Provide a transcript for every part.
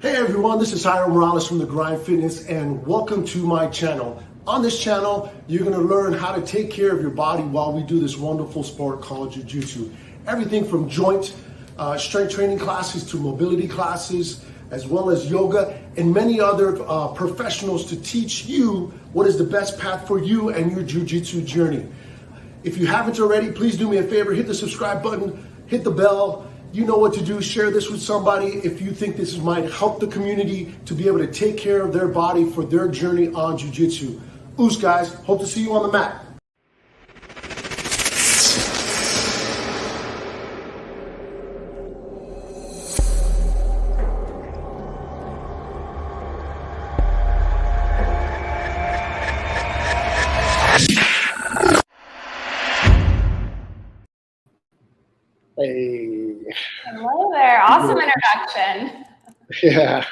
Hey everyone, this is Jairo Morales from The Grind Fitness and welcome to my channel. On this channel, you're going to learn how to take care of your body while we do this wonderful sport called Jiu-Jitsu. Everything from joint strength training classes to mobility classes, as well as yoga and many other professionals to teach you what is the best path for you and your Jiu-Jitsu journey. If you haven't already, please do me a favor, hit the subscribe button, hit the bell. You know what to do. Share this with somebody if you think this might help the community to be able to take care of their body for their journey on Jiu-Jitsu. Oos guys, hope to see you on the mat. Hey. Hello there. Awesome introduction. Yeah.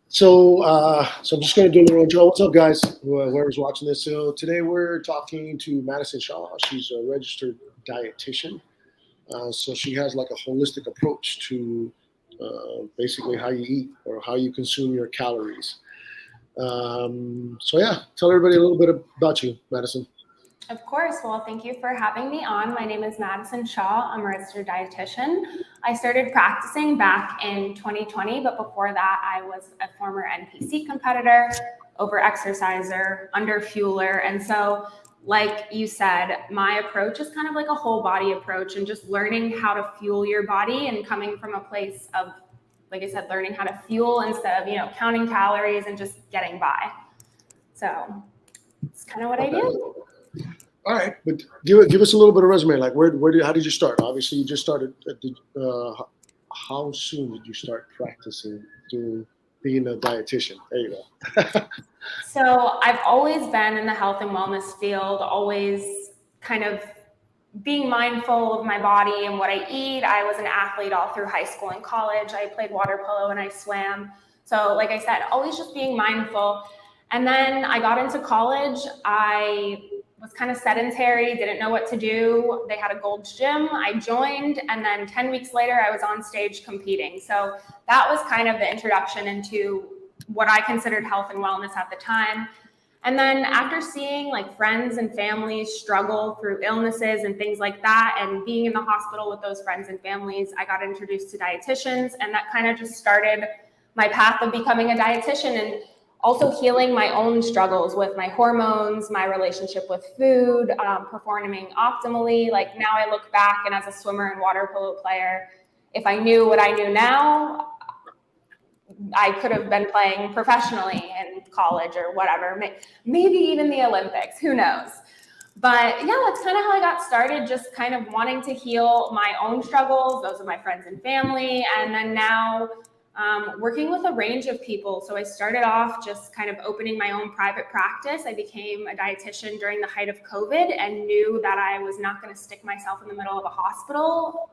So I'm just going to do a little intro. What's up, guys? Whoever's watching this. So today we're talking to Madison Shaw. She's a registered dietitian. So she has like a holistic approach to basically how you eat or how you consume your calories. So yeah, tell everybody a little bit about you, Madison. Of course. Well, thank you for having me on. My name is Madison Shaw. I'm a registered dietitian. I started practicing back in 2020, but before that, I was a former NPC competitor, over-exerciser, under-fueler. And so, like you said, my approach is kind of like a whole body approach and just learning how to fuel your body and coming from a place of, like I said, learning how to fuel instead of, counting calories and just getting by. So it's kind of what I do. All right, but give us a little bit of resume. Like, how did you start? Obviously, you just started at the. How soon did you start practicing being a dietitian? There you go. So I've always been in the health and wellness field, always kind of being mindful of my body and what I eat. I was an athlete all through high school and college. I played water polo and I swam. So like I said, always just being mindful. And then I got into college. I was kind of sedentary, didn't know what to do. They had a Gold's Gym. I joined, and then 10 weeks later, I was on stage competing. So that was kind of the introduction into what I considered health and wellness at the time. And then after seeing like friends and families struggle through illnesses and things like that, and being in the hospital with those friends and families, I got introduced to dietitians, and that kind of just started my path of becoming a dietitian and also healing my own struggles with my hormones, my relationship with food, performing optimally. Like now I look back and as a swimmer and water polo player, if I knew what I knew now, I could have been playing professionally in college or whatever, maybe even the Olympics, who knows? But yeah, that's kind of how I got started, just kind of wanting to heal my own struggles, those of my friends and family, and then now working with a range of people. So I started off just kind of opening my own private practice. I became a dietitian during the height of COVID and knew that I was not going to stick myself in the middle of a hospital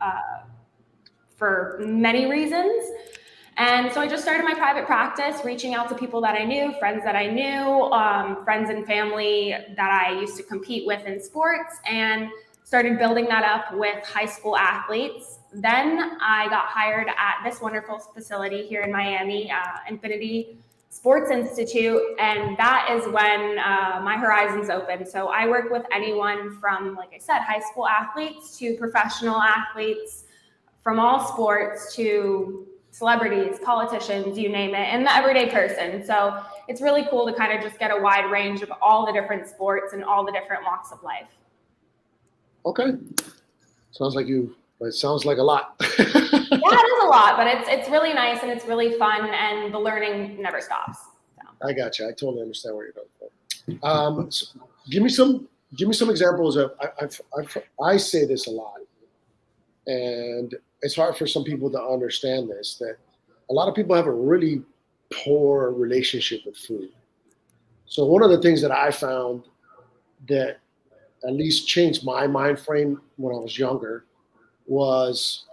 for many reasons. And so I just started my private practice, reaching out to people that I knew, friends that I knew, friends and family that I used to compete with in sports, and started building that up with high school athletes. Then I got hired at this wonderful facility here in Miami, Infinity Sports Institute, and that is when my horizons opened. So I work with anyone from, like I said, high school athletes to professional athletes from all sports to celebrities, politicians, you name it, and the everyday person. So it's really cool to kind of just get a wide range of all the different sports and all the different walks of life. Okay. It sounds like a lot. Yeah, it is a lot, but it's really nice and it's really fun, and the learning never stops. So. I got you. I totally understand where you're going from. So give me some examples of. I say this a lot, and it's hard for some people to understand this. That a lot of people have a really poor relationship with food. So one of the things that I found that at least changed my mind frame when I was younger was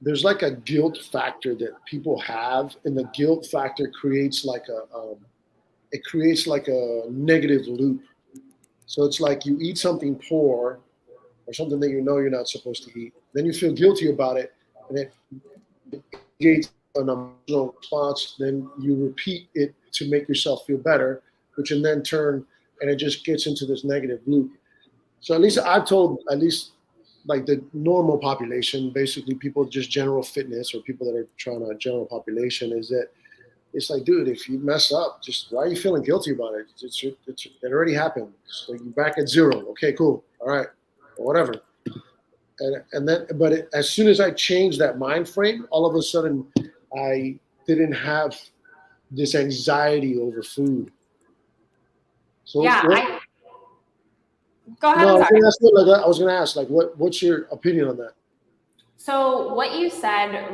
there's like a guilt factor that people have, and the guilt factor creates like a negative loop. So it's like you eat something poor or something that you know you're not supposed to eat, then you feel guilty about it, and it creates an emotional response, then you repeat it to make yourself feel better, which can then turn, and it just gets into this negative loop. So at least I've told, at least like the normal population, basically people just general fitness or people that are trying to general population, is that it's like, dude, if you mess up, just why are you feeling guilty about it? It already happened. So you're back at zero. Okay, cool. All right, whatever. And then, but as soon as I changed that mind frame, all of a sudden, I didn't have this anxiety over food. So Yeah, go ahead. no, I'm sorry. I was gonna ask, like, what's your opinion on that? So what you said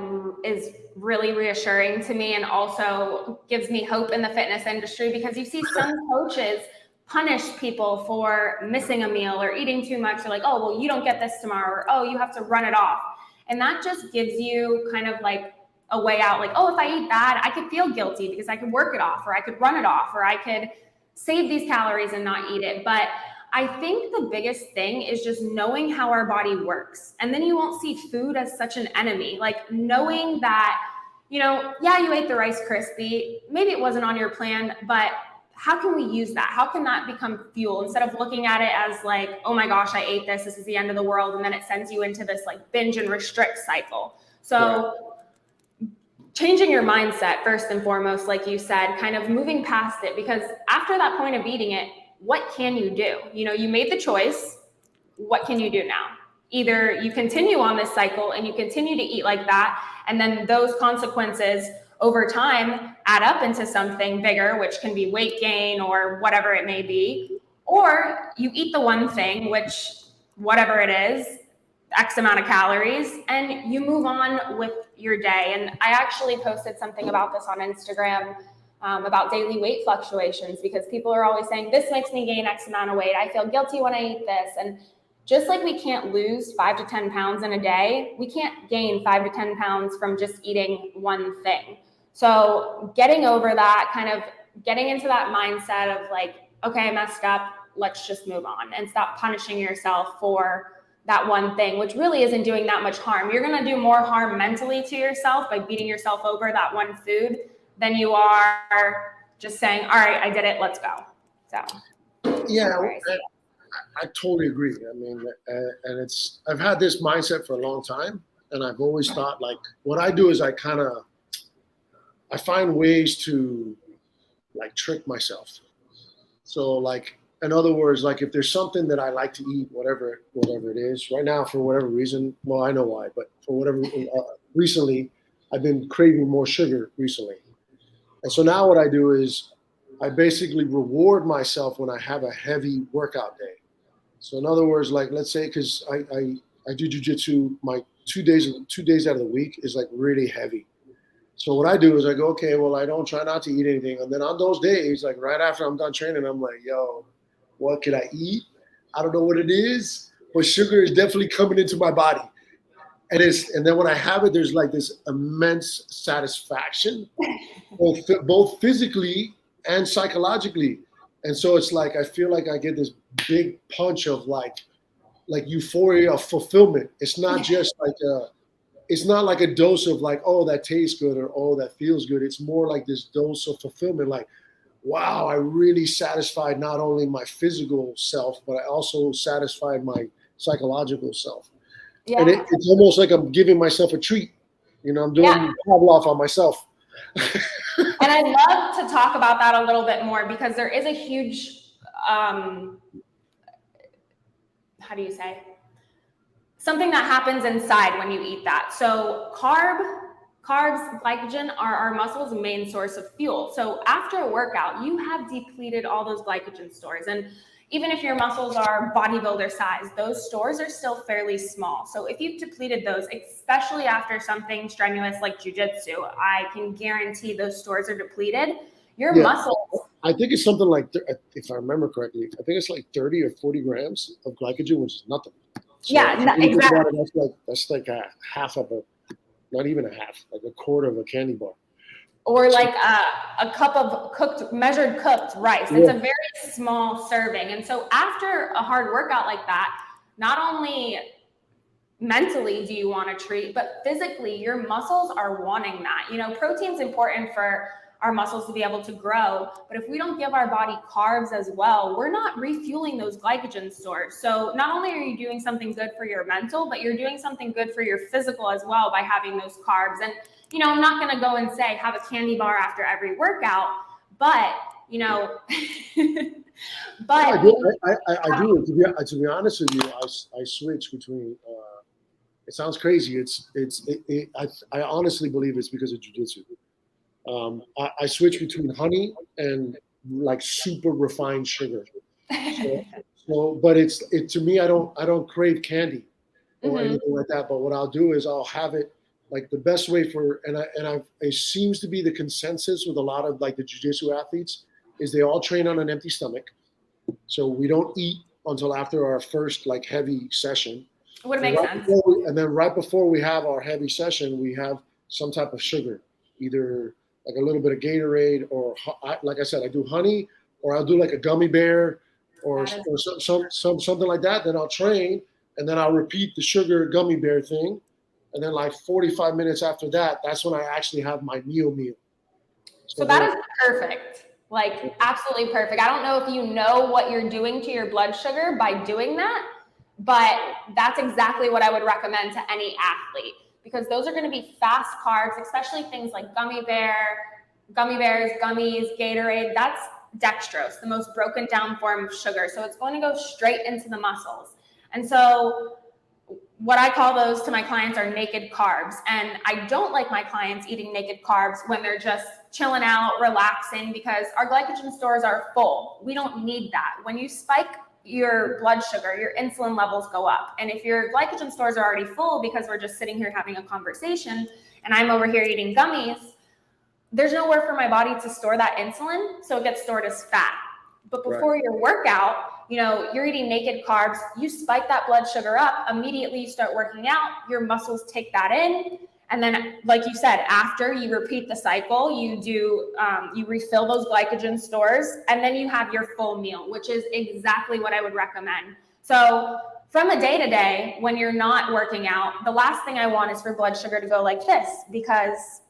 is really reassuring to me, and also gives me hope in the fitness industry, because you see some coaches punish people for missing a meal or eating too much. They're like, oh, well, you don't get this tomorrow, or oh, you have to run it off. And that just gives you kind of like a way out, like, oh, if I eat that, I could feel guilty because I could work it off, or I could run it off, or I could save these calories and not eat it. But I think the biggest thing is just knowing how our body works. And then you won't see food as such an enemy. Like knowing that, yeah, you ate the Rice Krispie, maybe it wasn't on your plan, but how can we use that? How can that become fuel, instead of looking at it as like, oh my gosh, I ate this, this is the end of the world. And then it sends you into this like binge and restrict cycle. So changing your mindset first and foremost, like you said, kind of moving past it, because after that point of eating it, what can you do? You made the choice. What can you do now? Either you continue on this cycle and you continue to eat like that, and then those consequences over time add up into something bigger, which can be weight gain or whatever it may be, or you eat the one thing, which whatever it is, X amount of calories, and you move on with your day. And I actually posted something about this on Instagram, about daily weight fluctuations, because people are always saying, this makes me gain X amount of weight. I feel guilty when I eat this. And just like we can't lose 5 to 10 pounds in a day, we can't gain 5 to 10 pounds from just eating one thing. So getting over that, kind of getting into that mindset of like, okay, I messed up, let's just move on, and stop punishing yourself for that one thing, which really isn't doing that much harm. You're going to do more harm mentally to yourself by beating yourself over that one food than you are just saying, all right, I did it, let's go. So yeah, I totally agree. I mean, and I've had this mindset for a long time, and I've always thought, like, what I do is I find ways to like trick myself. So like, in other words, like if there's something that I like to eat, whatever it is, right now, for whatever reason, well, I know why, but for whatever, recently, I've been craving more sugar recently. And so now what I do is I basically reward myself when I have a heavy workout day. So in other words, like, let's say, because I do jiu-jitsu, my 2 days out of the week is like really heavy. So what I do is I go, okay, well, I don't try not to eat anything. And then on those days, like right after I'm done training, I'm like, yo, what could I eat? I don't know what it is, but sugar is definitely coming into my body. And then when I have it, there's like this immense satisfaction, both physically and psychologically. And so it's like, I feel like I get this big punch of like euphoria of fulfillment. It's not just like a dose of like, oh, that tastes good, or oh, that feels good. It's more like this dose of fulfillment, like, wow, I really satisfied not only my physical self, but I also satisfied my psychological self. Yeah. And it's almost like I'm giving myself a treat. I'm doing Pavlov on myself. And I'd love to talk about that a little bit more, because there is a huge, how do you say? Something that happens inside when you eat that. So carbs, glycogen are our muscles' main source of fuel. So after a workout, you have depleted all those glycogen stores. And even if your muscles are bodybuilder size, those stores are still fairly small. So if you've depleted those, especially after something strenuous like jiu-jitsu, I can guarantee those stores are depleted. Your muscles. I think it's something like, if I remember correctly, I think it's like 30 or 40 grams of glycogen, which is nothing. So exactly. That's like a half of not even a half, like a quarter of a candy bar. Or like a cup of measured cooked rice. It's a very small serving. And so after a hard workout like that, not only mentally do you want to treat, but physically your muscles are wanting that. You know, protein's important for our muscles to be able to grow, but if we don't give our body carbs as well, we're not refueling those glycogen stores. So not only are you doing something good for your mental, but you're doing something good for your physical as well by having those carbs. And, you know, I'm not going to go and say have a candy bar after every workout, but, you know, but I do. I do. To be honest with you, I switch between. It sounds crazy. I honestly believe it's because of jiu-jitsu. I switch between honey and like super refined sugar. But to me, I don't crave candy or anything like that. But what I'll do is I'll have it like the best way for, it seems to be the consensus with a lot of like the jiu-jitsu athletes is they all train on an empty stomach. So we don't eat until after our first like heavy session. Would make sense. And then right before we have our heavy session, we have some type of sugar, either like a little bit of Gatorade or, like I said, I do honey, or I'll do like a gummy bear or something like that. Then I'll train, and then I'll repeat the sugar gummy bear thing. And then like 45 minutes after that, that's when I actually have my meal. So that is perfect. Like absolutely perfect. I don't know if you know what you're doing to your blood sugar by doing that, but that's exactly what I would recommend to any athlete, because those are going to be fast carbs, especially things like gummy bears, gummies, Gatorade. That's dextrose, the most broken down form of sugar. So it's going to go straight into the muscles. And so what I call those to my clients are naked carbs. And I don't like my clients eating naked carbs when they're just chilling out, relaxing, because our glycogen stores are full. We don't need that. When you spike your blood sugar, your insulin levels go up. And if your glycogen stores are already full because we're just sitting here having a conversation and I'm over here eating gummies, there's nowhere for my body to store that insulin, so it gets stored as fat. But before your workout, you know, you're eating naked carbs, you spike that blood sugar up, immediately you start working out, your muscles take that in. And then, like you said, after you repeat the cycle, you do, you refill those glycogen stores, and then you have your full meal, which is exactly what I would recommend. So from a day-to-day, when you're not working out, the last thing I want is for blood sugar to go like this, because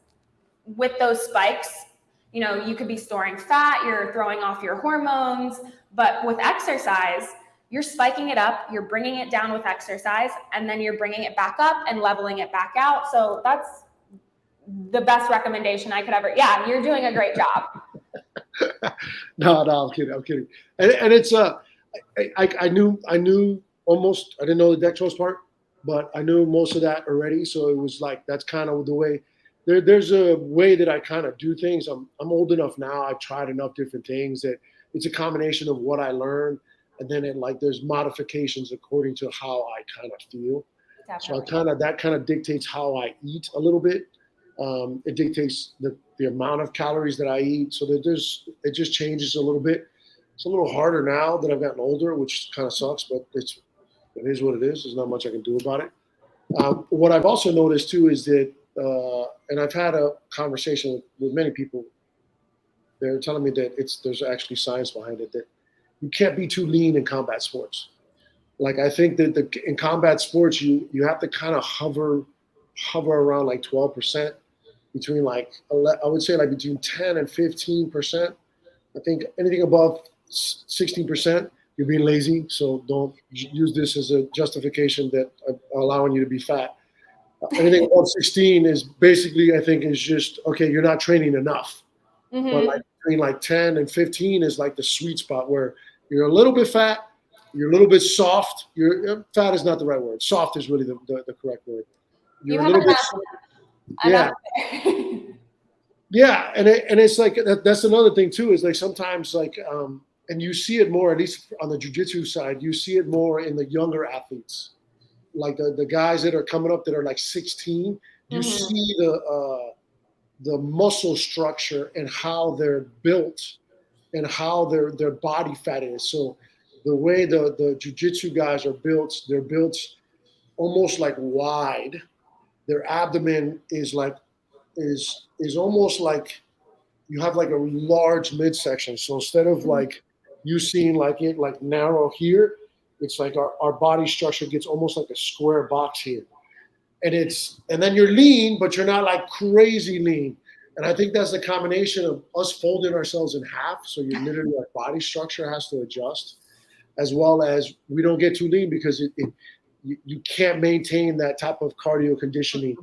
with those spikes, you know, you could be storing fat, you're throwing off your hormones, but with exercise, you're spiking it up, you're bringing it down with exercise, and then you're bringing it back up and leveling it back out. So that's the best recommendation I could ever. Yeah, you're doing a great job. No, I'm kidding. And it's I knew almost, I didn't know the dextrose part, but I knew most of that already. So it was like, that's kind of the way. There's a way that I kind of do things. I'm old enough now. I've tried enough different things that it's a combination of what I learned, and then there's modifications according to how I kind of feel. Definitely. So that kind of dictates how I eat a little bit. It dictates the amount of calories that I eat. So that it just changes a little bit. It's a little harder now that I've gotten older, which kind of sucks, but it is what it is. There's not much I can do about it. What I've also noticed too is that, and I've had a conversation with many people. They're telling me that there's actually science behind it, that you can't be too lean in combat sports. Like, I think that in combat sports, you have to kind of hover around like 12%, between like, I would say like between 10 and 15%. I think anything above 16%, you're being lazy. So don't use this as a justification that allowing you to be fat. Anything above 16 is basically, I think, is just, okay, you're not training enough. Mm-hmm. But like between like 10 and 15 is like the sweet spot where you're a little bit fat, you're a little bit soft. Fat is not the right word. Soft is really the correct word. You're a little bit soft. Yeah. Yeah, and it's like that's another thing too, is like sometimes like and you see it more, at least on the jiu-jitsu side, you see it more in the younger athletes. Like the guys that are coming up that are like 16, you mm-hmm. see the muscle structure and how they're built and how their body fat is. So the way the jiu-jitsu guys are built, they're built almost like wide. Their abdomen is almost like you have like a large midsection. So instead of like you seeing like it like narrow here, It's like our body structure gets almost like a square box here. And then you're lean, but you're not like crazy lean. And I think that's the combination of us folding ourselves in half. So you literally, our body structure has to adjust, as well as we don't get too lean because you can't maintain that type of cardio conditioning.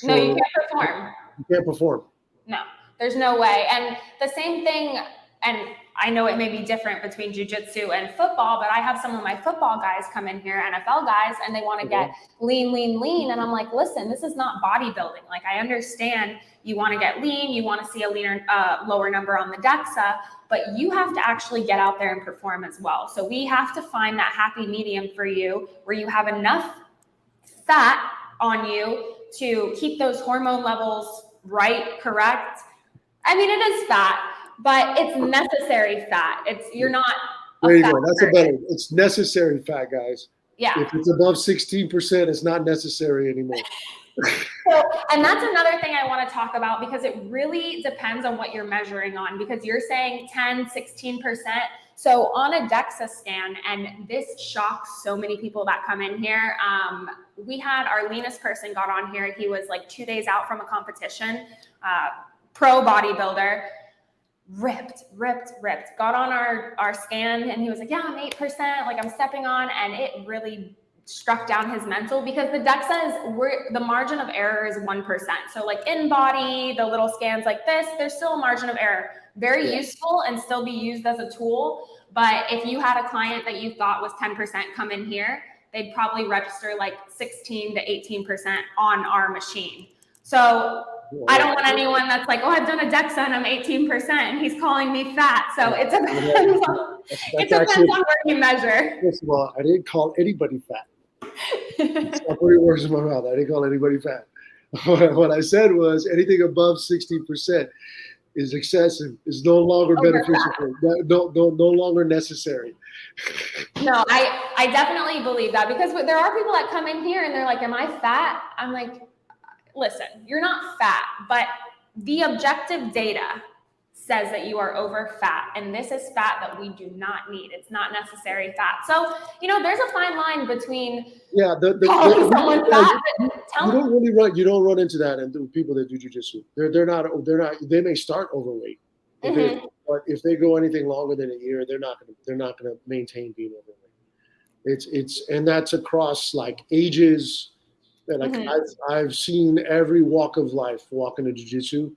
No, you can't perform. You can't perform. No, there's no way. And the same thing, and I know it may be different between jiu-jitsu and football, but I have some of my football guys come in here, NFL guys, and they want to get lean. And I'm like, listen, this is not bodybuilding. Like, I understand you want to get lean, you want to see a leaner, lower number on the DEXA, but you have to actually get out there and perform as well. So we have to find that happy medium for you where you have enough fat on you to keep those hormone levels right, correct. I mean, it is fat, but it's necessary fat. You're not. There you go. That's a better. It's necessary fat, guys. Yeah. If it's above 16%, it's not necessary anymore. So, and that's another thing I want to talk about, because it really depends on what you're measuring on, because you're saying 10, 16%. So on a DEXA scan, and this shocks so many people that come in here. We had our leanest person got on here. He was like 2 days out from a competition, pro bodybuilder, ripped, got on our scan, and he was like, yeah, I'm 8%, like I'm stepping on, and it really struck down his mental, because the DEXA is, the margin of error is 1%. So like in body, the little scans like this, there's still a margin of error. Very useful and still be used as a tool. But if you had a client that you thought was 10% come in here, they'd probably register like 16 to 18% on our machine. So I don't want anyone that's like, oh, I've done a DEXA and I'm 18% and he's calling me fat. So it depends on where you measure. First of all, I didn't call anybody fat. That's not pretty words in my mouth. I didn't call anybody fat. What I said was anything above 16% is excessive, is no longer beneficial, no longer necessary. No, I definitely believe that, because there are people that come in here and they're like, am I fat? I'm like, listen, you're not fat, but the objective data says that you are over fat, and this is fat that we do not need. It's not necessary fat. So, there's a fine line between calling someone fat. You don't run into that in people that do jiu-jitsu. They're not, they may start overweight, but if they go anything longer than a year, they're not going to maintain being overweight. And that's across like ages. Like I've seen every walk of life walk into jiu-jitsu,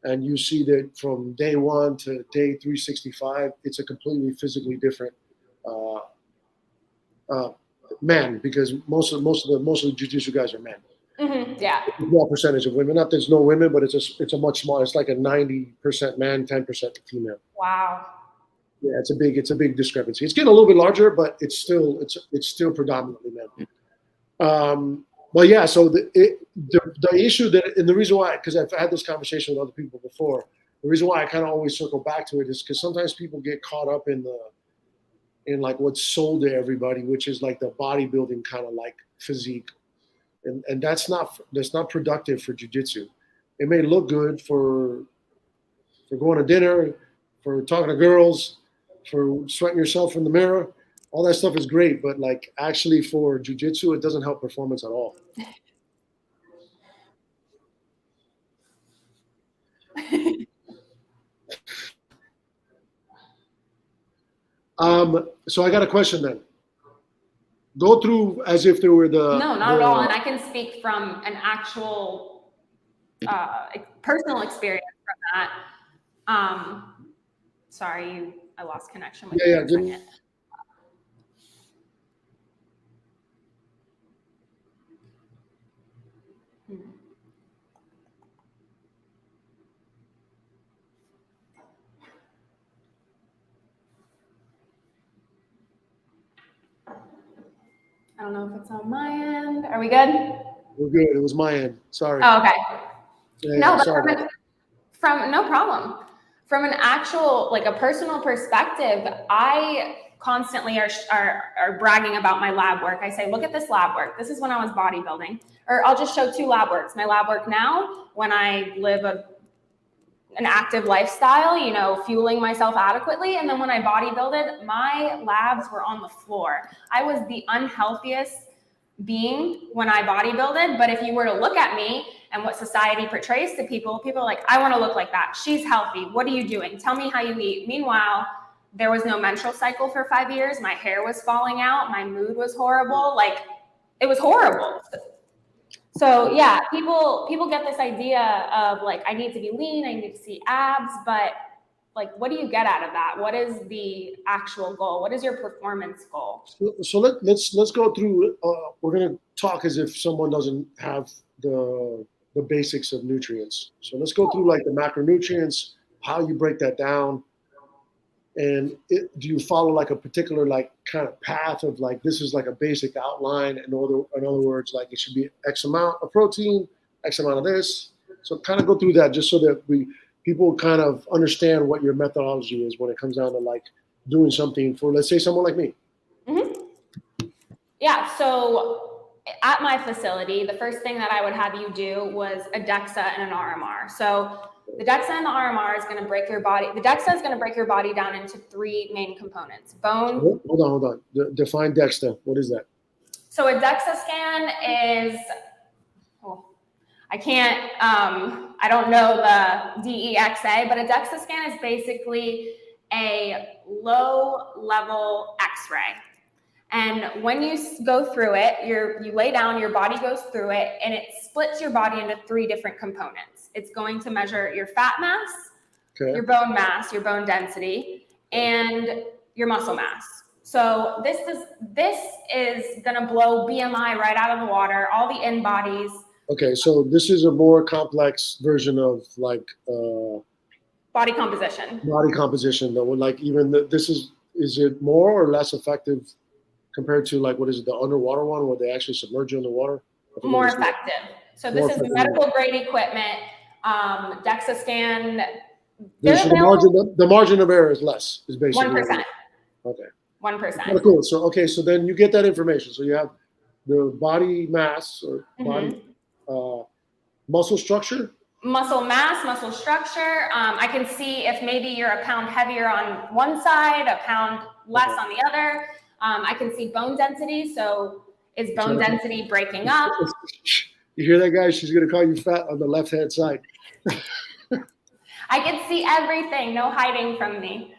and you see that from day 1 to day 365, it's a completely physically different man, because most of the jiu-jitsu guys are men. Yeah. A small percentage of women. Not there's no women, but it's a much smaller. It's like a 90% man, 10% female. Wow. Yeah, it's a big discrepancy. It's getting a little bit larger, but it's still predominantly men. But yeah, so the issue and the reason why, because I've had this conversation with other people before, the reason why I kind of always circle back to it is because sometimes people get caught up in like what's sold to everybody, which is like the bodybuilding kind of like physique, and that's not productive for jiu-jitsu. It may look good for going to dinner, for talking to girls, for sweating yourself in the mirror. All that stuff is great, but like actually for jiu-jitsu, it doesn't help performance at all. So I got a question then. Go through as if there were No, not at all. And I can speak from an actual personal experience from that. Sorry, I lost connection with you for a second. I don't know if it's on my end. Are we good? We're good. It was my end. Sorry. Oh, okay. Yeah, no, sorry. From no problem. From an actual, like a personal perspective, I constantly are bragging about my lab work. I say, look at this lab work. This is when I was bodybuilding. Or I'll just show 2 lab works. My lab work now, when I live a an active lifestyle, you know, fueling myself adequately. And then when I bodybuilded, my labs were on the floor. I was the unhealthiest being when I bodybuilded. But if you were to look at me and what society portrays to people, people are like, I want to look like that. She's healthy. What are you doing? Tell me how you eat. Meanwhile, there was no menstrual cycle for 5 years. My hair was falling out. My mood was horrible. Like, it was horrible. So yeah, people get this idea of like, I need to be lean, I need to see abs, but like, what do you get out of that? What is the actual goal? What is your performance goal? So let's go through. We're gonna talk as if someone doesn't have the basics of nutrients. So let's go through like the macronutrients, how you break that down, and do you follow like a particular like kind of path of like, this is like a basic outline? In other words, like it should be X amount of protein, X amount of this. So kind of go through that just so that people kind of understand what your methodology is when it comes down to like doing something for, let's say, someone like me. Mm-hmm. Yeah. So at my facility, the first thing that I would have you do was a DEXA and an RMR. So the DEXA and the RMR is going to break your body. The DEXA is going to break your body down into 3 main components. Bone. Hold on. Define DEXA. What is that? So a DEXA scan is, I can't, I don't know the DEXA, but a DEXA scan is basically a low-level X-ray. And when you go through it, you lay down, your body goes through it, and it splits your body into 3 different components. It's going to measure your fat mass, your bone mass, your bone density, and your muscle mass. So this is going to blow BMI right out of the water, all the in-bodies. Okay, so this is a more complex version of like body composition. Body composition, though. Like even is it more or less effective compared to like, what is it, the underwater one where they actually submerge you in the water? More effective. So this is medical grade equipment. DEXA scan. The margin of error is less. Is basically 1%. Okay. 1%. Cool. So then you get that information. So you have the body mass or body muscle structure. Muscle mass, muscle structure. I can see if maybe you're a pound heavier on one side, a pound less on the other. I can see bone density. So is bone density breaking up? You hear that, guys? She's going to call you fat on the left-hand side. I can see everything. No hiding from me.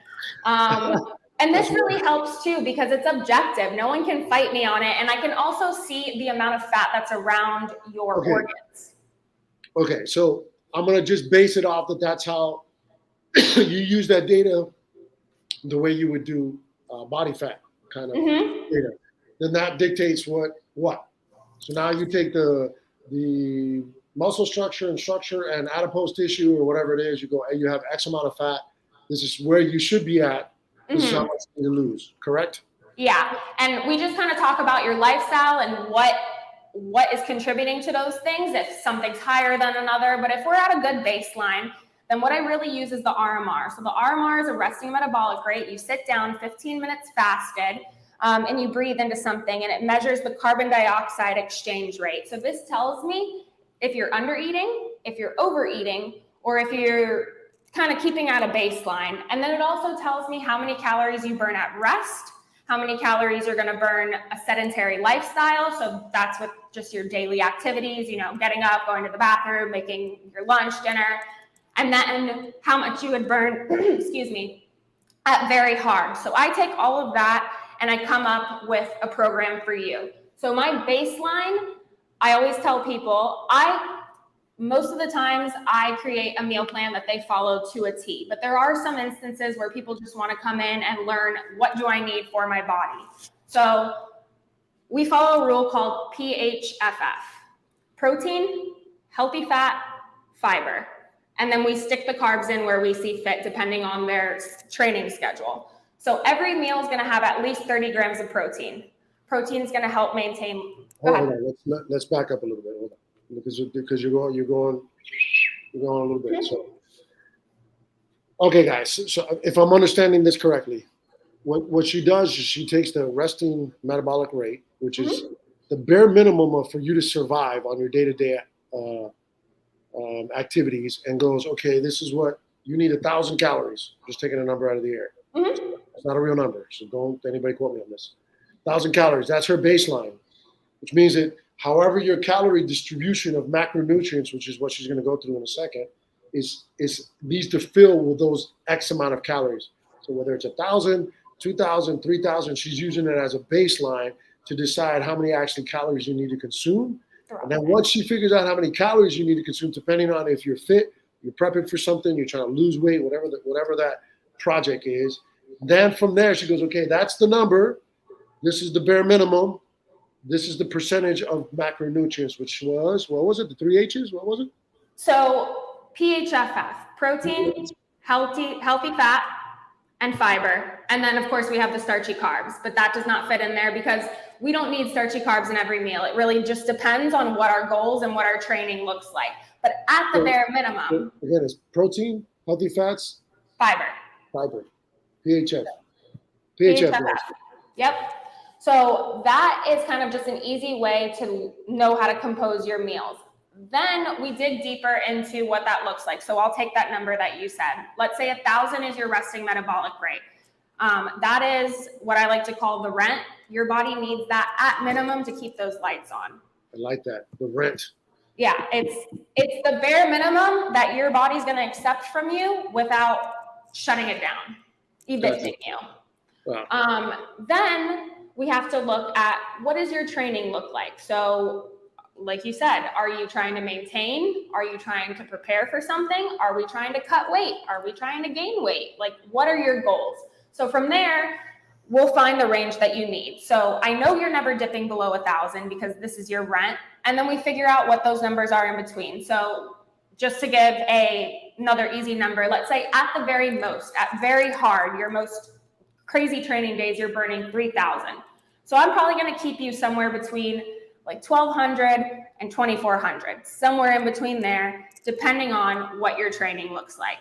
And this really helps too because it's objective. No one can fight me on it. And I can also see the amount of fat that's around your organs. Okay, so I'm going to just base it off that's how you use that data the way you would do body fat kind of data. Then that dictates what. So now you take the muscle structure and adipose tissue or whatever it is, you go, and you have X amount of fat. This is where you should be at. This is how much you need to lose, correct? Yeah, and we just kind of talk about your lifestyle and what is contributing to those things, if something's higher than another. But if we're at a good baseline, then what I really use is the RMR. So the RMR is a resting metabolic rate. You sit down 15 minutes fasted, and you breathe into something, and it measures the carbon dioxide exchange rate. So this tells me if you're under eating, if you're overeating, or if you're kind of keeping at a baseline. And then it also tells me how many calories you burn at rest, how many calories you're going to burn a sedentary lifestyle. So that's with just your daily activities, you know, getting up, going to the bathroom, making your lunch, dinner, and then how much you would burn, excuse me, at very hard. So I take all of that and I come up with a program for you. So my baseline, I always tell people, most of the times I create a meal plan that they follow to a T, but there are some instances where people just want to come in and learn, what do I need for my body? So we follow a rule called PHFF: protein, healthy fat, fiber. And then we stick the carbs in where we see fit depending on their training schedule. So every meal is going to have at least 30 grams of protein. Protein is going to help maintain. Hold on. Let's back up a little bit. Hold on. Because you're going a little bit. So, okay, guys. So if I'm understanding this correctly, what she does is she takes the resting metabolic rate, which is the bare minimum for you to survive on your day-to-day activities and goes, okay, this is what you need, 1,000 calories. Just taking a number out of the air. Mm-hmm. It's not a real number, so don't anybody quote me on this. 1,000 calories, that's her baseline, which means that however your calorie distribution of macronutrients, which is what she's going to go through in a second, is needs to fill with those X amount of calories. So whether it's 1,000, 2,000, 3,000, she's using it as a baseline to decide how many actually calories you need to consume. And then once she figures out how many calories you need to consume, depending on if you're fit, you're prepping for something, you're trying to lose weight, whatever that project is, then from there she goes, okay, that's the number. This is the bare minimum. This is the percentage of macronutrients, which was, what was it? The 3 H's? What was it? So PHFF, protein, healthy fat, and fiber. And then of course we have the starchy carbs, but that does not fit in there because we don't need starchy carbs in every meal. It really just depends on what our goals and what our training looks like. But at the bare minimum. Again, it's protein, healthy fats, fiber, PHF. Yep. So that is kind of just an easy way to know how to compose your meals. Then we dig deeper into what that looks like. So I'll take that number that you said. Let's say 1,000 is your resting metabolic rate. That is what I like to call the rent. Your body needs that at minimum to keep those lights on. I like that, the rent. Yeah, it's the bare minimum that your body's going to accept from you without shutting it down, evicting you. Wow. Then we have to look at what does your training look like? So like you said, are you trying to maintain? Are you trying to prepare for something? Are we trying to cut weight? Are we trying to gain weight? Like, what are your goals? So from there, we'll find the range that you need. So I know you're never dipping below 1,000 because this is your rent. And then we figure out what those numbers are in between. So just to give another easy number, let's say at the very most, at very hard, your most crazy training days, you're burning 3,000. So I'm probably going to keep you somewhere between like 1,200 and 2,400, somewhere in between there, depending on what your training looks like.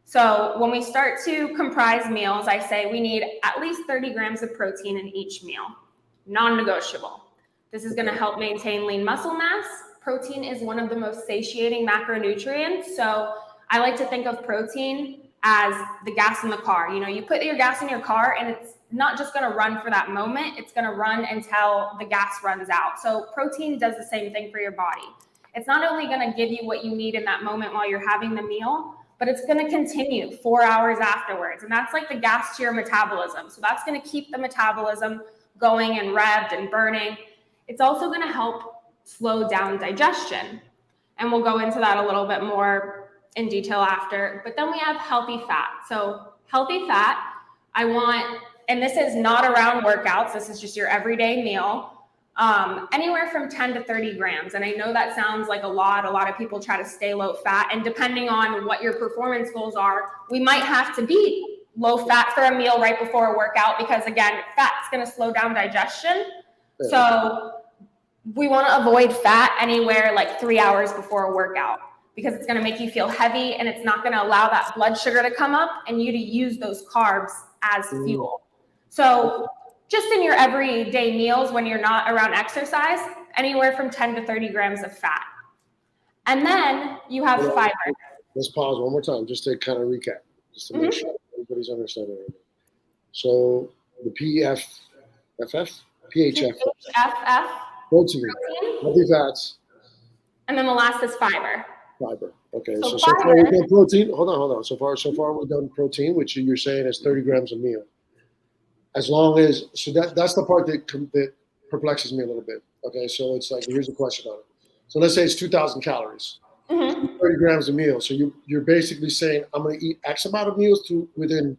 So when we start to comprise meals, I say we need at least 30 grams of protein in each meal, non-negotiable. This is going to help maintain lean muscle mass. Protein is one of the most satiating macronutrients. So I like to think of protein as the gas in the car. You know, you put your gas in your car and it's not just going to run for that moment. It's going to run until the gas runs out. So protein does the same thing for your body. It's not only going to give you what you need in that moment while you're having the meal, but it's going to continue 4 hours afterwards. And that's like the gas to your metabolism. So that's going to keep the metabolism going and revved and burning. It's also going to help slow down digestion. And we'll go into that a little bit more in detail after. But then we have healthy fat. So healthy fat, I want, and this is not around workouts, this is just your everyday meal, anywhere from 10 to 30 grams. And I know that sounds like a lot of people try to stay low fat, and depending on what your performance goals are, we might have to be low fat for a meal right before a workout, because again, fat's going to slow down digestion. Yeah. So we want to avoid fat anywhere like 3 hours before a workout, because it's going to make you feel heavy and it's not going to allow that blood sugar to come up and you to use those carbs as fuel. So just in your everyday meals, when you're not around exercise, anywhere from 10 to 30 grams of fat. And then you have fiber. Let's pause one more time just to kind of recap, just to make sure everybody's understanding it. So the PHFF, protein, healthy fats. And then the last is fiber. Fiber. Okay. So far we've done protein. Hold on. So far we've done protein, which you're saying is 30 grams a meal. As long as, so that's the part that perplexes me a little bit. Okay, so it's like, here's the question on it. So let's say it's 2,000 calories, 30 grams a meal. So you're basically saying I'm going to eat X amount of meals within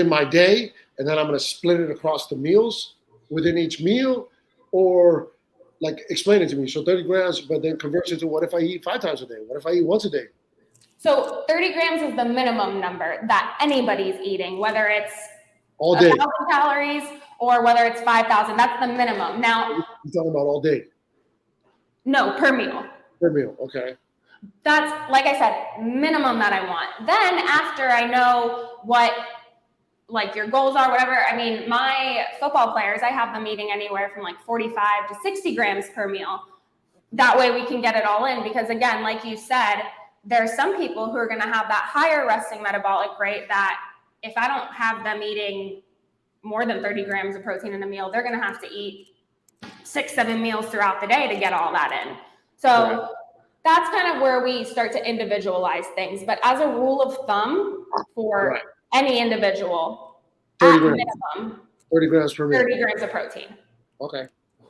my day, and then I'm going to split it across the meals within each meal, or like explain it to me. So 30 grams, but then convert it to what if I eat 5 times a day? What if I eat once a day? So 30 grams is the minimum number that anybody's eating, whether it's all day 1,000 calories or whether it's 5,000. That's the minimum. Now, you're talking about all day? No, per meal. Per meal, okay. That's, like I said, minimum that I want. Then after I know what like your goals are, whatever. I mean, my football players, I have them eating anywhere from like 45 to 60 grams per meal. that way we can get it all in, because again, like you said, there's some people who are going to have that higher resting metabolic rate that if I don't have them eating more than 30 grams of protein in a meal, they're going to have to eat 6-7 meals throughout the day to get all that in. So that's kind of where we start to individualize things. But as a rule of thumb for any individual, 30 at grams. minimum, 30 grams per meal. 30 grams of protein. Okay.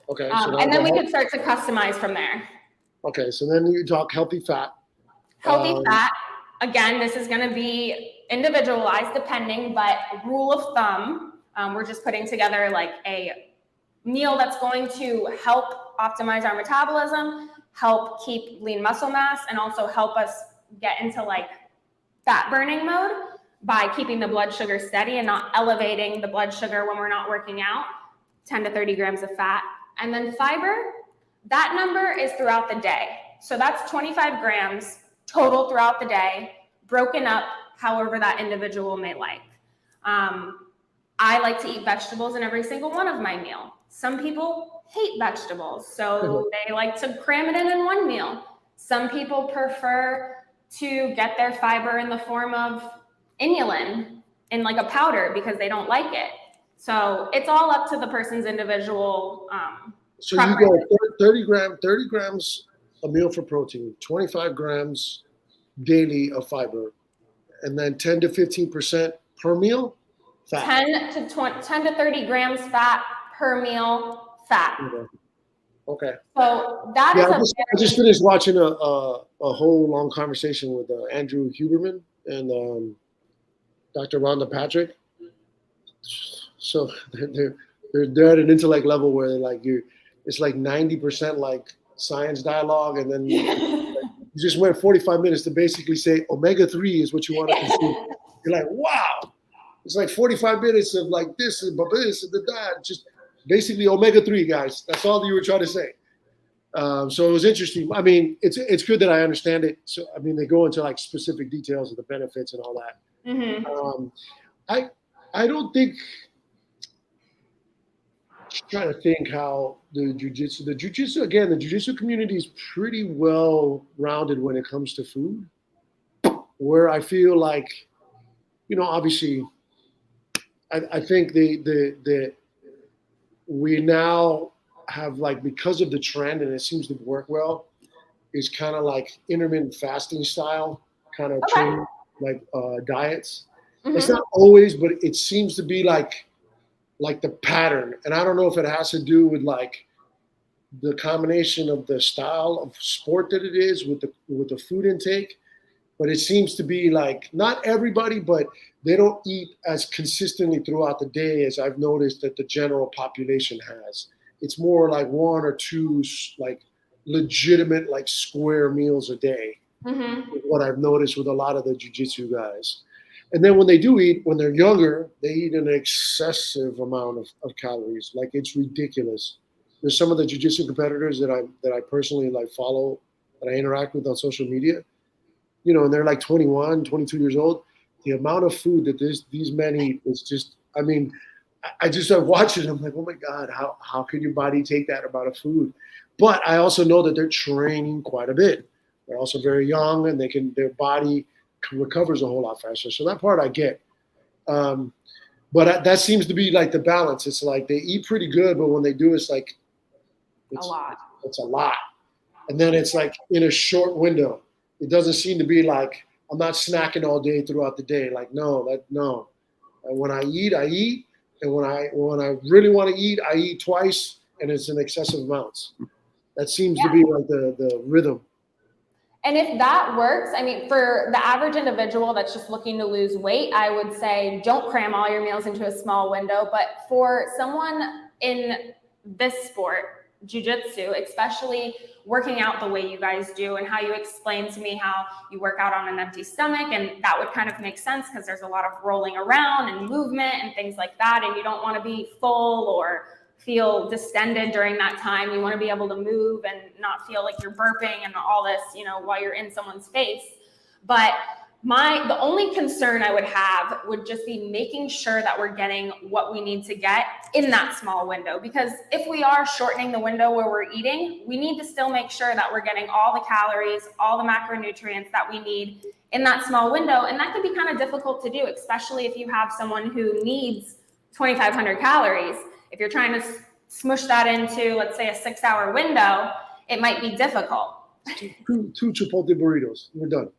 Okay. And then we can start to customize from there. Okay. So then you talk healthy fat. Healthy fat. Again, this is going to be individualized depending, but rule of thumb, we're just putting together like a meal that's going to help optimize our metabolism, help keep lean muscle mass, and also help us get into like fat burning mode by keeping the blood sugar steady and not elevating the blood sugar when we're not working out. 10 to 30 grams of fat. And then fiber, that number is throughout the day. So that's 25 grams total throughout the day, broken up however that individual may like. I like to eat vegetables in every single one of my meals. Some people hate vegetables, so they like to cram it in one meal. Some people prefer to get their fiber in the form of inulin in like a powder because they don't like it. So it's all up to the person's individual So you go 30 grams a meal for protein, 25 grams daily of fiber, and then 10 to 15% per meal fat. 10 to 30 grams fat per meal fat. Okay. So that is I just finished watching a whole long conversation with Andrew Huberman and Dr. Rhonda Patrick. So they're at an intellect level where like it's like 90% like science dialogue, and then you just went 45 minutes to basically say omega-3 is what you want to consume. You're like, wow. It's like 45 minutes of like this and this and that. Just basically omega-3, guys. That's all you were trying to say. So it was interesting. I mean, it's good that I understand it. So I mean, they go into like specific details of the benefits and all that. Mm-hmm. I don't think. Trying to think how the jiu-jitsu community is pretty well rounded when it comes to food, where I feel like, obviously I think we now have, like, because of the trend, and it seems to work well, is kind of like intermittent fasting style kind of training, like diets. Mm-hmm. It's not always, but it seems to be like the pattern. And I don't know if it has to do with like the combination of the style of sport that it is with the food intake, but it seems to be like not everybody, but they don't eat as consistently throughout the day as I've noticed that the general population has. It's more like 1 or 2 like legitimate like square meals a day. Mm-hmm. What I've noticed with a lot of the jiu-jitsu guys. And then when they do eat, when they're younger, they eat an excessive amount of calories. Like, it's ridiculous. There's some of the jiu-jitsu competitors that I personally like follow, that I interact with on social media, and they're like 21, 22 years old. The amount of food that these men eat is just, I mean, I just start watching. I'm like, oh my God, how can your body take that amount of food? But I also know that they're training quite a bit. They're also very young, and their body recovers a whole lot faster. So that part I get. But that seems to be like the balance. It's like they eat pretty good, but when they do, it's like a lot. It's a lot. And then it's like in a short window. It doesn't seem to be like, I'm not snacking all day throughout the day. Like, no. And when I eat, I eat. And when I really want to eat, I eat twice, and it's in excessive amounts. That seems to be like the rhythm. And if that works, I mean, for the average individual that's just looking to lose weight, I would say don't cram all your meals into a small window. But for someone in this sport, jiu-jitsu, especially working out the way you guys do and how you explain to me how you work out on an empty stomach, and that would kind of make sense because there's a lot of rolling around and movement and things like that, and you don't want to be full or feel distended during that time. You want to be able to move and not feel like you're burping and all this, while you're in someone's face. But the only concern I would have would just be making sure that we're getting what we need to get in that small window. Because if we are shortening the window where we're eating, we need to still make sure that we're getting all the calories, all the macronutrients that we need in that small window. And that can be kind of difficult to do, especially if you have someone who needs 2,500 calories. If you're trying to smush that into, let's say, a 6-hour window, it might be difficult. Two Chipotle burritos. We're done.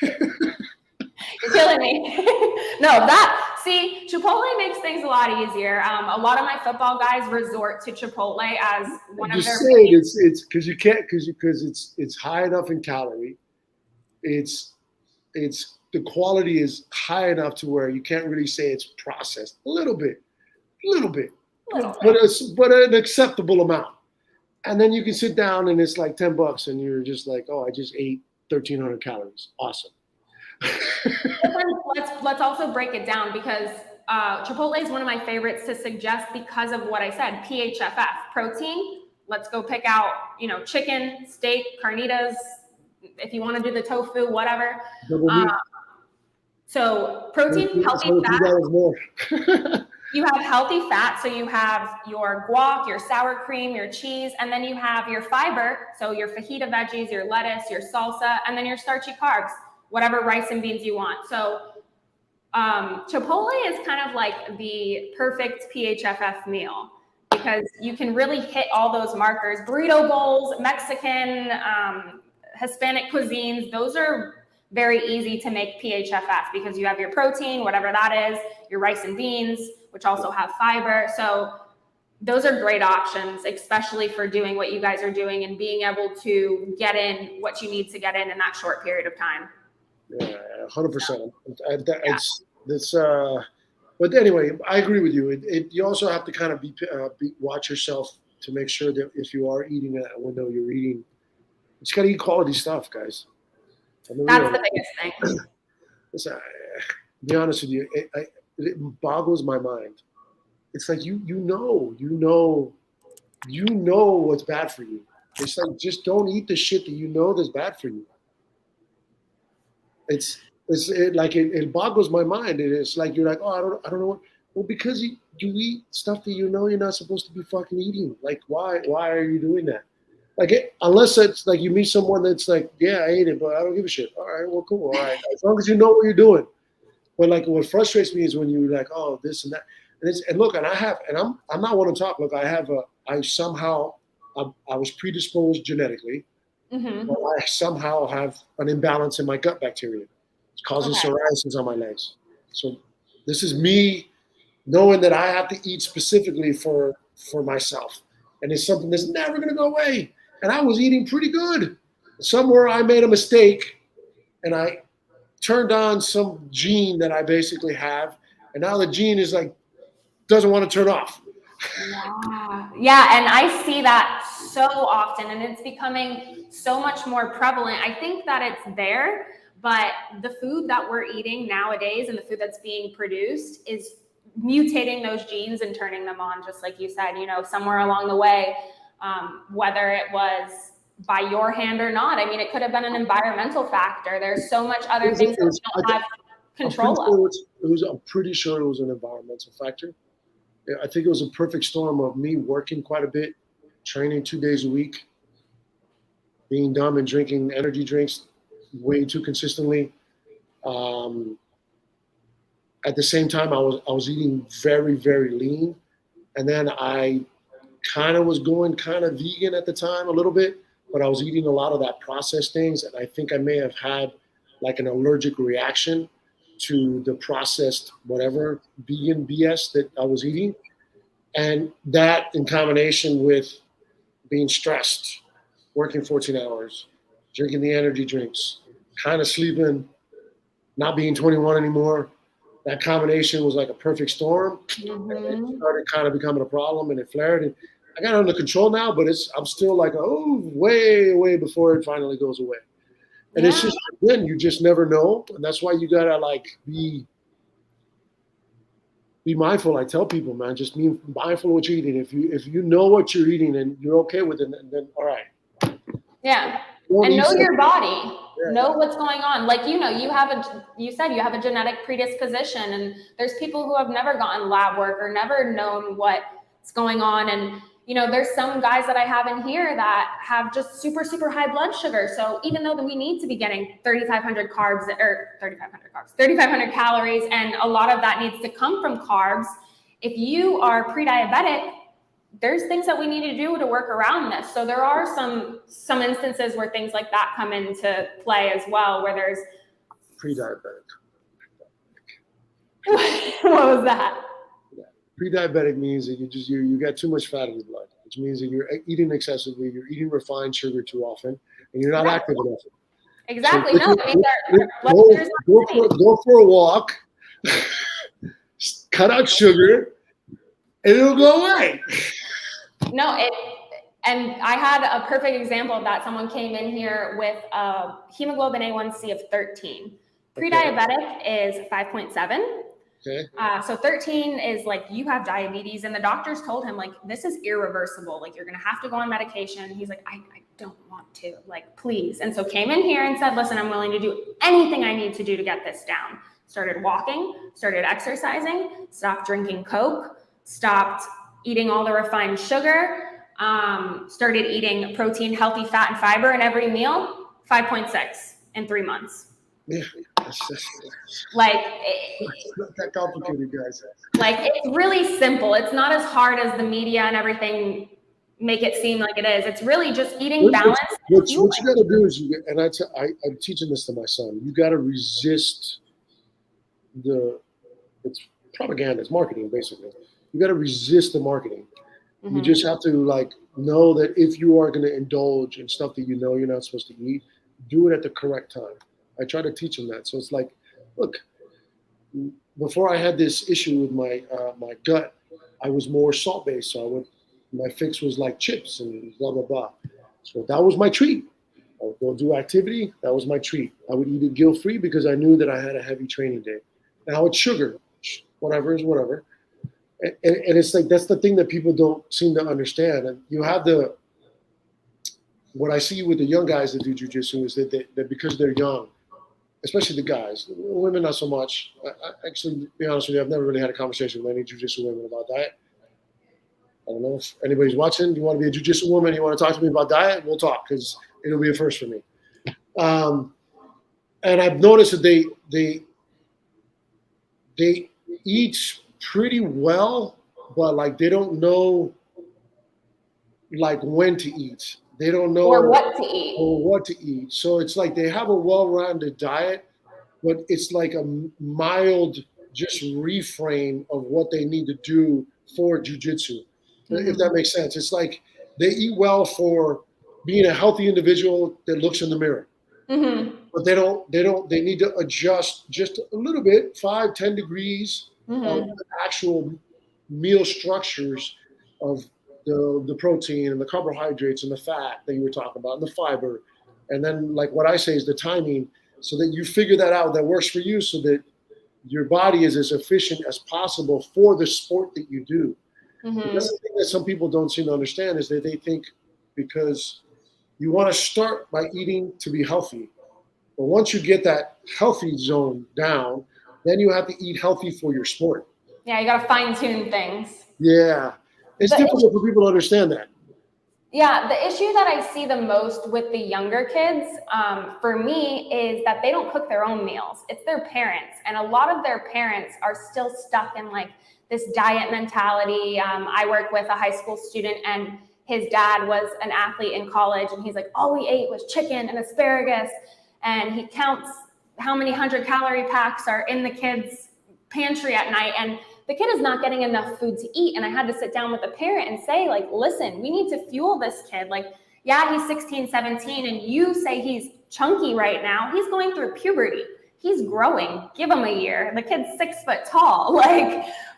You're killing me. See, Chipotle makes things a lot easier. A lot of my football guys resort to Chipotle as one of their. It's because you can't because it's high enough in calorie. It's the quality is high enough to where you can't really say it's processed. A little bit, but an acceptable amount. And then you can sit down and it's like $10 and you're just like, oh, I just ate 1,300 calories. Awesome. Let's also break it down because Chipotle is one of my favorites to suggest because of what I said, PHFF, protein. Let's go pick out, chicken, steak, carnitas, if you want to do the tofu, whatever. So protein, healthy fat. You have healthy fat, so you have your guac, your sour cream, your cheese, and then you have your fiber, so your fajita veggies, your lettuce, your salsa, and then your starchy carbs, whatever rice and beans you want. So Chipotle is kind of like the perfect PHFF meal because you can really hit all those markers. Burrito bowls, Mexican, Hispanic cuisines, those are very easy to make PHFF because you have your protein, whatever that is, your rice and beans, which also have fiber. So those are great options, especially for doing what you guys are doing and being able to get in what you need to get in that short period of time. Yeah, 100%. But anyway, I agree with you. You also have to kind of watch yourself to make sure that if you are eating at a window, you're eating. You just got to eat quality stuff, guys. That's the biggest thing. Listen, be honest with you, it boggles my mind. It's like you know what's bad for you. It's like just don't eat the shit that you know that's bad for you. It boggles my mind. It's like you're like, oh, I don't know what. Well, because you eat stuff that you know you're not supposed to be fucking eating. Like, why are you doing that? Like, unless it's like you meet someone that's like, yeah, I ate it, but I don't give a shit. All right, well, cool. All right, as long as you know what you're doing. But like, what frustrates me is when you're like, oh, this and that, and look, and I'm not one to talk. Look, I was predisposed genetically. Mm-hmm. But I somehow have an imbalance in my gut bacteria. It's causing psoriasis on my legs. So this is me knowing that I have to eat specifically for myself, and it's something that's never going to go away. And I was eating pretty good. Somewhere I made a mistake and I turned on some gene that I basically have. And now the gene is like, doesn't want to turn off. Yeah. And I see that so often and it's becoming so much more prevalent. I think that it's there, but the food that we're eating nowadays and the food that's being produced is mutating those genes and turning them on, just like you said, somewhere along the way. Whether it was by your hand or not. I mean, it could have been an environmental factor. There's so much other things that we don't have control of. I'm pretty sure it was an environmental factor. I think it was a perfect storm of me working quite a bit, training 2 days a week, being dumb and drinking energy drinks way too consistently. At the same time, I was eating very, very lean. And then I kind of was going kind of vegan at the time a little bit, but I was eating a lot of that processed things. And I think I may have had like an allergic reaction to the processed whatever vegan BS that I was eating. And that in combination with being stressed, working 14 hours, drinking the energy drinks, kind of sleeping, not being 21 anymore, that combination was like a perfect storm. Mm-hmm. And it started kind of becoming a problem and it flared. And I got it under control now, but I'm still like, way, way before it finally goes away. And it's just, again, you just never know. And that's why you got to like be mindful. I tell people, man, just be mindful of what you're eating. If you know what you're eating and you're okay with it, then all right. Yeah. And know your body. know what's going on. Like, you said you have a genetic predisposition, and there's people who have never gotten lab work or never known what's going on. And, there's some guys that I have in here that have just super, super high blood sugar. So even though we need to be getting 3,500 calories, and a lot of that needs to come from carbs, if you are pre-diabetic, there's things that we need to do to work around this. So there are some instances where things like that come into play as well, where there's Pre-diabetic. What was that? Pre-diabetic means that you got too much fat in your blood, which means that you're eating excessively, you're eating refined sugar too often, and you're not active enough. Exactly. So go for a walk, cut out sugar, and it'll go away. No, and I had a perfect example of that. Someone came in here with a hemoglobin A1C of 13. Pre-diabetic is 5.7. Okay. So 13 is like, you have diabetes, and the doctors told him, like, this is irreversible. Like, you're going to have to go on medication. He's like, I don't want to, like, please. And so came in here and said, listen, I'm willing to do anything I need to do to get this down. Started walking, started exercising, stopped drinking Coke, stopped eating all the refined sugar, started eating protein, healthy fat, and fiber in every meal. 5.6 in 3 months. Yeah. Like, it's not that complicated, guys. Like, it's really simple. It's not as hard as the media and everything make it seem like it is. It's really just eating balanced. What you got to do is, I'm teaching this to my son. You got to resist it's propaganda, it's marketing, basically. You got to resist the marketing. Mm-hmm. You just have to know that if you are going to indulge in stuff that you're not supposed to eat, do it at the correct time. I try to teach him that. So it's like, look, before I had this issue with my gut, I was more salt-based. So my fix was like chips and blah, blah, blah. So that was my treat. I would go do activity. That was my treat. I would eat it guilt-free because I knew that I had a heavy training day. Now it's sugar. Whatever is whatever. And it's like, that's the thing that people don't seem to understand. And you have what I see with the young guys that do jiu-jitsu is that because they're young, especially the guys, women not so much. Actually, to be honest with you, I've never really had a conversation with any jiu-jitsu women about diet. I don't know if anybody's watching. You want to be a jiu-jitsu woman, you want to talk to me about diet, we'll talk, because it'll be a first for me. And I've noticed that they eat pretty well, but they don't know when to eat. They don't know or what to eat. So it's like they have a well-rounded diet, but it's like a mild just reframe of what they need to do for jiu-jitsu, if that makes sense. It's like they eat well for being a healthy individual that looks in the mirror. Mm-hmm. But they need to adjust just a little bit, 5-10 degrees of the actual meal structures of the protein and the carbohydrates and the fat that you were talking about and the fiber. And then what I say is the timing, so that you figure that out, that works for you, so that your body is as efficient as possible for the sport that you do. Mm-hmm. That's the thing that some people don't seem to understand, is that they think because you want to start by eating to be healthy. But once you get that healthy zone down, then you have to eat healthy for your sport. Yeah, you got to fine tune things. Yeah. It's difficult for people to understand that. Yeah, the issue that I see the most with the younger kids, for me, is that they don't cook their own meals. It's their parents. And a lot of their parents are still stuck in this diet mentality. I work with a high school student, and his dad was an athlete in college, and he's like, all we ate was chicken and asparagus. And he counts how many 100-calorie packs are in the kids' pantry at night. And the kid is not getting enough food to eat. And I had to sit down with the parent and say, listen, we need to fuel this kid. Yeah, he's 16, 17, and you say he's chunky right now. He's going through puberty. He's growing. Give him a year. The kid's 6 foot tall.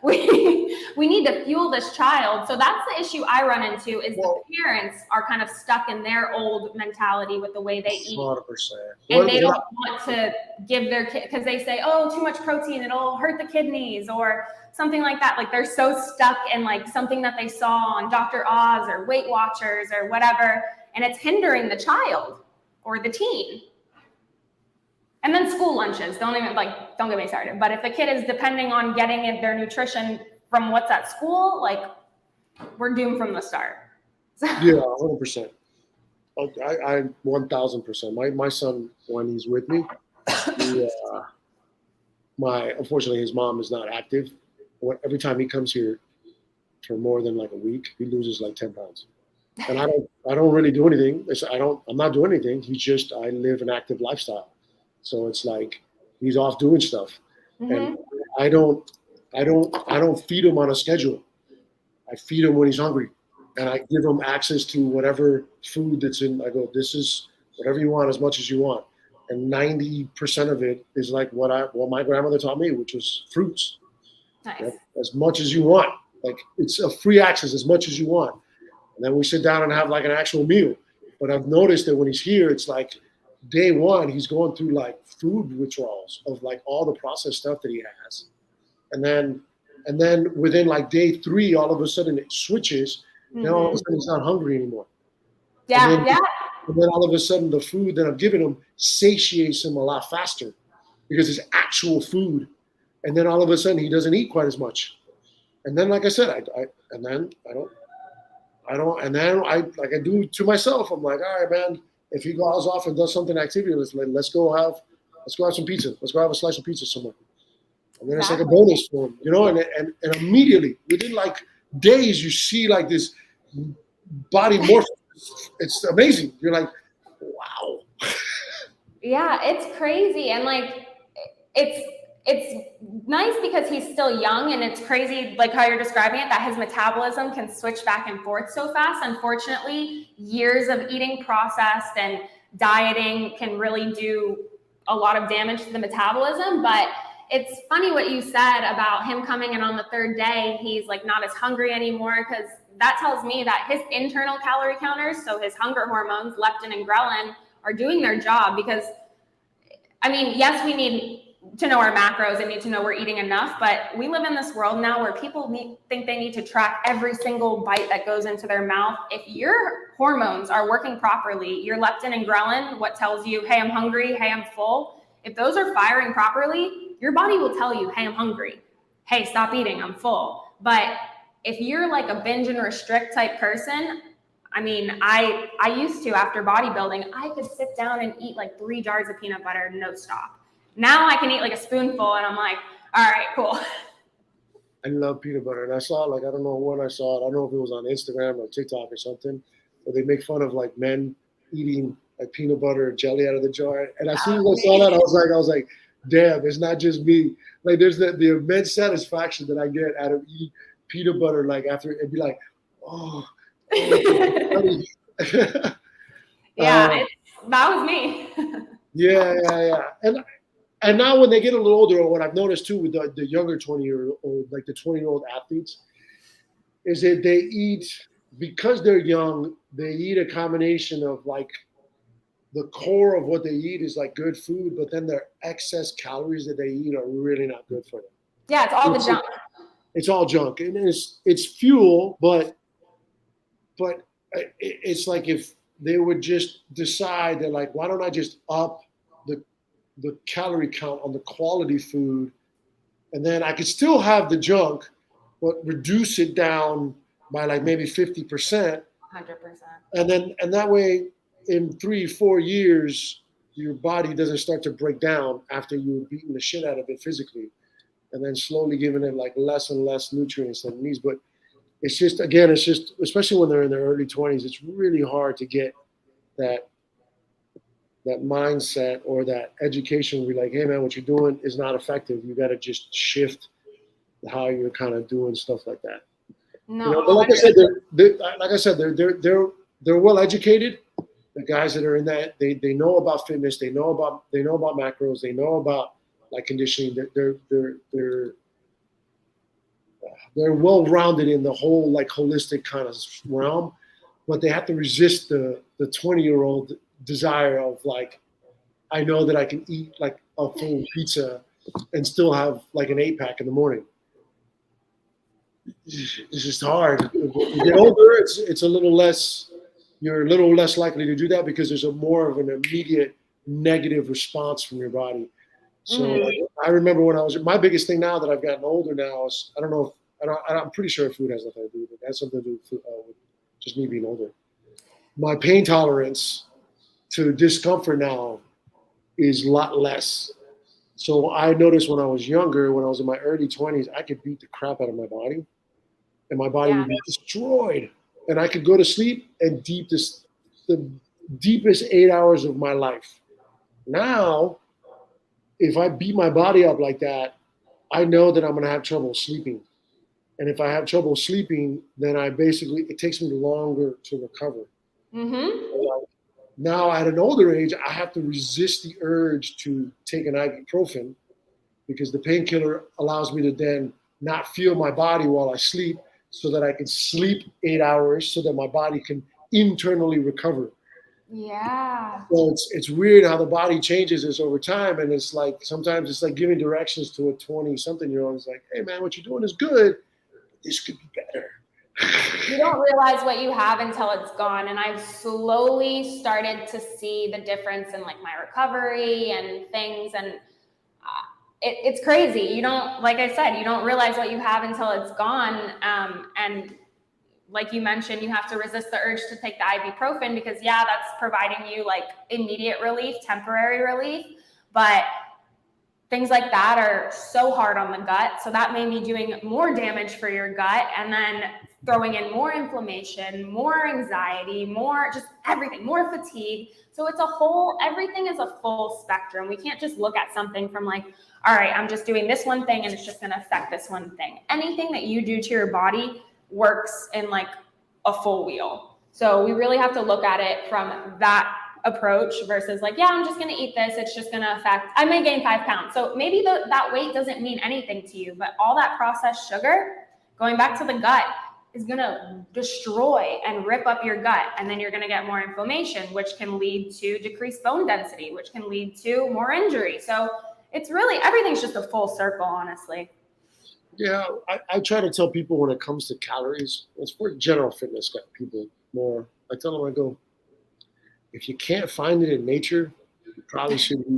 We need to fuel this child. So that's the issue I run into, is the parents are kind of stuck in their old mentality with the way they eat. 100%. And they don't want to give their kid, because they say, oh, too much protein, it'll hurt the kidneys, or something like that. They're so stuck in something that they saw on Dr. Oz or Weight Watchers or whatever, and it's hindering the child or the teen. And then school lunches, don't get me started. But if the kid is depending on getting their nutrition from what's at school, like, we're doomed from the start. So. Yeah, 100%. I 1000%. My son, when he's with me, unfortunately his mom is not active. Every time he comes here for more than like a week, he loses like 10 pounds. And I don't really do anything. I'm not doing anything. I live an active lifestyle. So it's like he's off doing stuff. Mm-hmm. And I don't feed him on a schedule. I feed him when he's hungry. And I give him access to whatever food that's in. I go, this is whatever you want, as much as you want. And 90% of it is like what my grandmother taught me, which was fruits. Nice. Right? As much as you want. Like, it's a free access as much as you want. And then we sit down and have like an actual meal. But I've noticed that when he's here, it's like day one, he's going through like food withdrawals of like all the processed stuff that he has. And then within like day 3, all of a sudden it switches. Mm-hmm. Now all of a sudden he's not hungry anymore. Yeah, and then all of a sudden the food that I'm giving him satiates him a lot faster because it's actual food. And then all of a sudden he doesn't eat quite as much. And then, like I said, I do to myself. I'm like, all right, man, if he goes off and does something activity, let's go have some pizza. Let's go have a slice of pizza somewhere. And then it's like a bonus for him, and immediately within like days, you see like this body morph. It's amazing. You're like, wow. Yeah, it's crazy. And like, it's nice because he's still young, and it's crazy, like how you're describing it, that his metabolism can switch back and forth so fast. Unfortunately, years of eating processed and dieting can really do a lot of damage to the metabolism. But it's funny what you said about him coming in on the 3rd day, he's like not as hungry anymore, because that tells me that his internal calorie counters, so his hunger hormones, leptin and ghrelin, are doing their job. Because, I mean, yes, we need to know our macros and need to know we're eating enough, but we live in this world now where people think they need to track every single bite that goes into their mouth. If your hormones are working properly, your leptin and ghrelin, what tells you, hey, I'm hungry, hey, I'm full, if those are firing properly, your body will tell you, hey, I'm hungry, hey, stop eating, I'm full. But if you're like a binge and restrict type person, I mean, I used to, after bodybuilding, I could sit down and eat like 3 jars of peanut butter, no stop. Now I can eat like a spoonful and I'm like, all right, cool. I love peanut butter. And I saw, like, I don't know when I saw it. I don't know if it was on Instagram or TikTok or something, where they make fun of like men eating like peanut butter or jelly out of the jar. And as soon as I saw that, I was like, damn, it's not just me. Like, there's the immense satisfaction that I get out of eating peanut butter. Like, after it'd be like, oh. Yeah, that was me. Yeah. And now when they get a little older, what I've noticed too with the younger 20-year-old, like the 20-year-old athletes, is that they eat, because they're young, they eat a combination of like, the core of what they eat is like good food, but then their excess calories that they eat are really not good for them. Yeah, it's all the junk. It's all junk. And it's fuel, but it's like if they would just decide that, like, why don't I just up the calorie count on the quality food, and then I could still have the junk, but reduce it down by like maybe 50%. 100%. And that way, in 3-4 years, your body doesn't start to break down after you've beaten the shit out of it physically, and then slowly giving it like less and less nutrients than it needs. But it's just, especially when they're in their early 20s, it's really hard to get that mindset or that education. We're like, hey man, what you're doing is not effective. You got to just shift how you're kind of doing stuff like that. No, but like I said, they're well educated. The guys that are in that, they know about fitness, they know about macros, they know about like conditioning. They're well rounded in the whole like holistic kind of realm, but they have to resist the 20-year-old desire of like, I know that I can eat like a full pizza and still have like an 8-pack in the morning. It's just hard. When you get older, it's a little less. You're a little less likely to do that because there's more of an immediate negative response from your body. So I remember when my biggest thing now that I've gotten older now is, I'm pretty sure food has nothing to do with it. It has something to do with just me being older. My pain tolerance to discomfort now is a lot less. So I noticed when I was younger, when I was in my early 20s, I could beat the crap out of my body and my body would be destroyed. And I could go to sleep and the deepest 8 hours of my life. Now, if I beat my body up like that, I know that I'm going to have trouble sleeping. And if I have trouble sleeping, then it takes me longer to recover. Now at an older age, I have to resist the urge to take an ibuprofen because the painkiller allows me to then not feel my body while I sleep so that I can sleep 8 hours so that my body can internally recover. Yeah. So it's weird how the body changes this over time. And it's like, sometimes it's like giving directions to a 20-something-year-old. It's like, hey man, what you're doing is good. But this could be better. You don't realize what you have until it's gone. And I've slowly started to see the difference in like my recovery and things. And it's crazy. You don't, like I said, you don't realize what you have until it's gone. And like you mentioned, you have to resist the urge to take the ibuprofen because that's providing you like immediate relief, temporary relief. But things like that are so hard on the gut. So that may be doing more damage for your gut and then throwing in more inflammation, more anxiety, more just everything, more fatigue. So everything is a full spectrum. We can't just look at something from like, all right, I'm just doing this one thing and it's just going to affect this one thing. Anything that you do to your body works in like a full wheel. So we really have to look at it from that approach versus like, I'm just going to eat this. It's just going to affect, I may gain 5 pounds. So maybe that weight doesn't mean anything to you, but all that processed sugar going back to the gut is going to destroy and rip up your gut. And then you're going to get more inflammation, which can lead to decreased bone density, which can lead to more injury. So it's really, everything's just a full circle, honestly. Yeah, I try to tell people when it comes to calories, it's for general fitness people more. I tell them, I go, if you can't find it in nature, you probably shouldn't be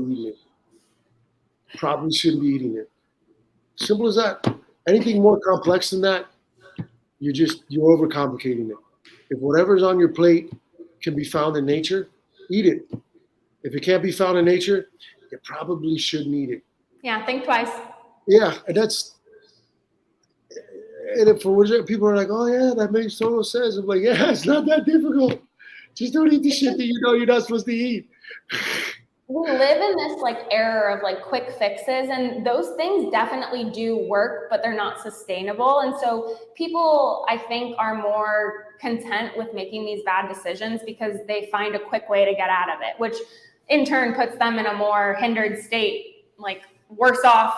eating it. Simple as that. Anything more complex than that, you're overcomplicating it. If whatever's on your plate can be found in nature, eat it. If it can't be found in nature, you probably shouldn't eat it. Yeah, think twice. Yeah, and for which people are like, oh yeah, that makes total sense. I'm like, yeah, it's not that difficult. Just don't eat the shit that you know you're not supposed to eat. We live in this like era of like quick fixes, and those things definitely do work, but they're not sustainable. And so people, I think, are more content with making these bad decisions because they find a quick way to get out of it, which in turn puts them in a more hindered state, like worse off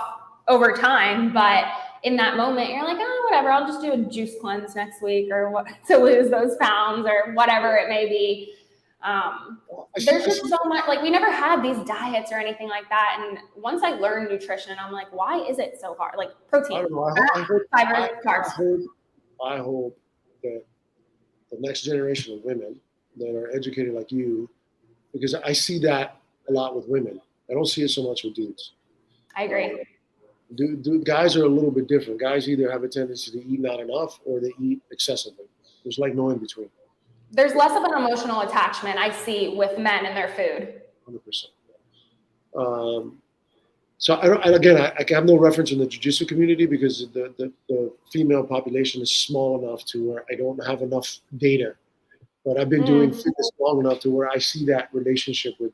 over time. But in that moment, you're like, oh, whatever, I'll just do a juice cleanse next week or what to lose those pounds or whatever it may be. There's just so much, like we never had these diets or anything like that. And once I learned nutrition, I'm like, why is it so hard? Like protein, fiber, carbs. I hope that the next generation of women that are educated like you, because I see that a lot with women. I don't see it so much with dudes. I agree. Guys are a little bit different. Guys either have a tendency to eat not enough or they eat excessively. There's like no in between. There's less of an emotional attachment I see with men and their food. 100%. So I have no reference in the jiu-jitsu community because the female population is small enough to where I don't have enough data. But I've been doing fitness long enough to where I see that relationship with,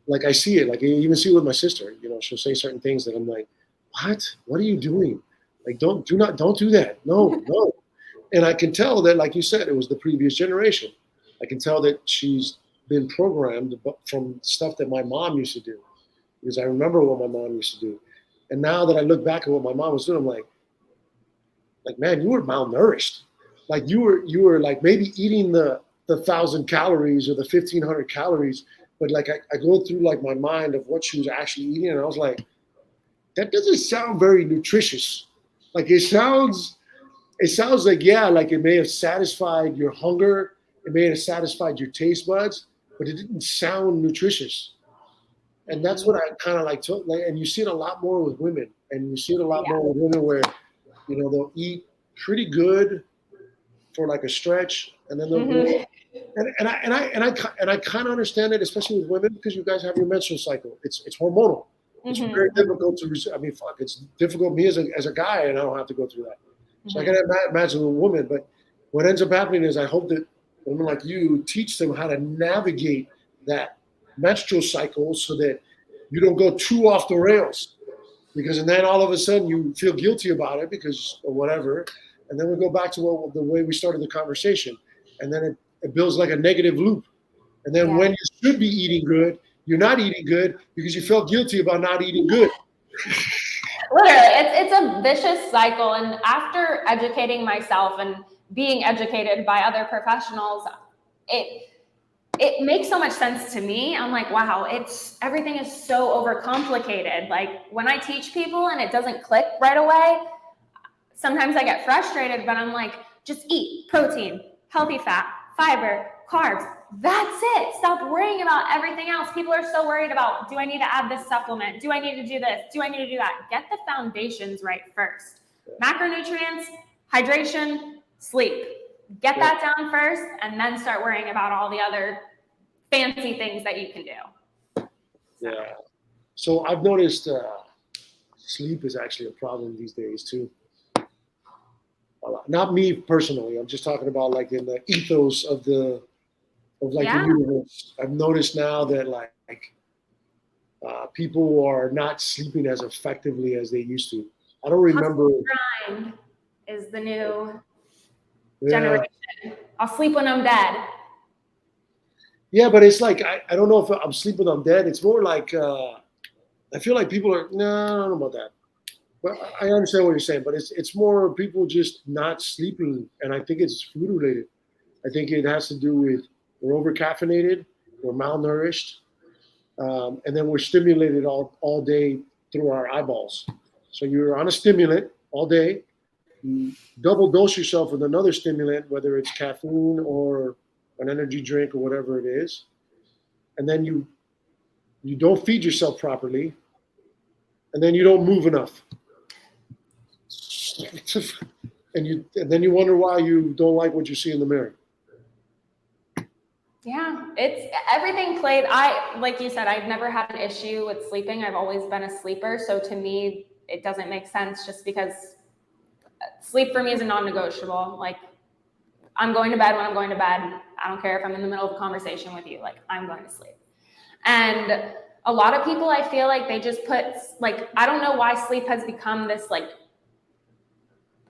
like I see it. Like I even see it with my sister. You know, she'll say certain things that I'm like, what are you doing? Like don't do that. No. And I can tell that, like you said, it was the previous generation. I can tell that she's been programmed from stuff that my mom used to do, because I remember what my mom used to do. And now that I look back at what my mom was doing, I'm like, man, you were malnourished. Like you were like maybe eating the 1,000 calories or the 1,500 calories, but like I go through like my mind of what she was actually eating, and I was like, that doesn't sound very nutritious. Like it sounds like, like it may have satisfied your hunger, it may have satisfied your taste buds, but it didn't sound nutritious. And that's what I kind of like, and you see it a lot more with women, and you see it a lot more with women where, they'll eat pretty good for like a stretch, and then they'll go. And I kind of understand it, especially with women, because you guys have your menstrual cycle. It's hormonal. It's very difficult to. I mean, fuck, it's difficult. Me as a guy, and I don't have to go through that. So I can imagine a woman. But what ends up happening is I hope that women like you teach them how to navigate that menstrual cycle so that you don't go too off the rails, and then all of a sudden you feel guilty about it or whatever, and then we go back to the way we started the conversation, and then it builds like a negative loop, and then when you should be eating good, you're not eating good because you felt guilty about not eating good. Literally, it's a vicious cycle, and after educating myself and being educated by other professionals, it makes so much sense to me. I'm like, wow, everything is so overcomplicated. Like when I teach people and it doesn't click right away, sometimes I get frustrated, but I'm like, just eat protein, healthy fat, fiber, carbs. That's it. Stop worrying about everything else. People are so worried about, do I need to add this supplement? Do I need to do this? Do I need to do that? Get the foundations right first. Macronutrients, hydration, sleep. Get that down first, and then start worrying about all the other fancy things that you can do. Yeah. So I've noticed sleep is actually a problem these days too. Not me personally. I'm just talking about like in the ethos of the universe. I've noticed now that people are not sleeping as effectively as they used to. I don't remember. Grind is the new generation. I'll sleep when I'm dead. Yeah, but it's like I don't know if I'm sleeping when I'm dead. It's more like I feel like people are I don't know about that. But I understand what you're saying. But it's more people just not sleeping, and I think it's food related. I think it has to do with we're over caffeinated, we're malnourished, and then we're stimulated all day through our eyeballs. So you're on a stimulant all day. You double dose yourself with another stimulant, whether it's caffeine or an energy drink or whatever it is, and then you don't feed yourself properly, and then you don't move enough, and then you wonder why you don't like what you see in the mirror. Yeah, it's everything played. Like you said, I've never had an issue with sleeping. I've always been a sleeper, so to me, it doesn't make sense just because sleep for me is a non-negotiable. Like, I'm going to bed when I'm going to bed. I don't care if I'm in the middle of a conversation with you, like I'm going to sleep. And a lot of people, I feel like they just put I don't know why sleep has become this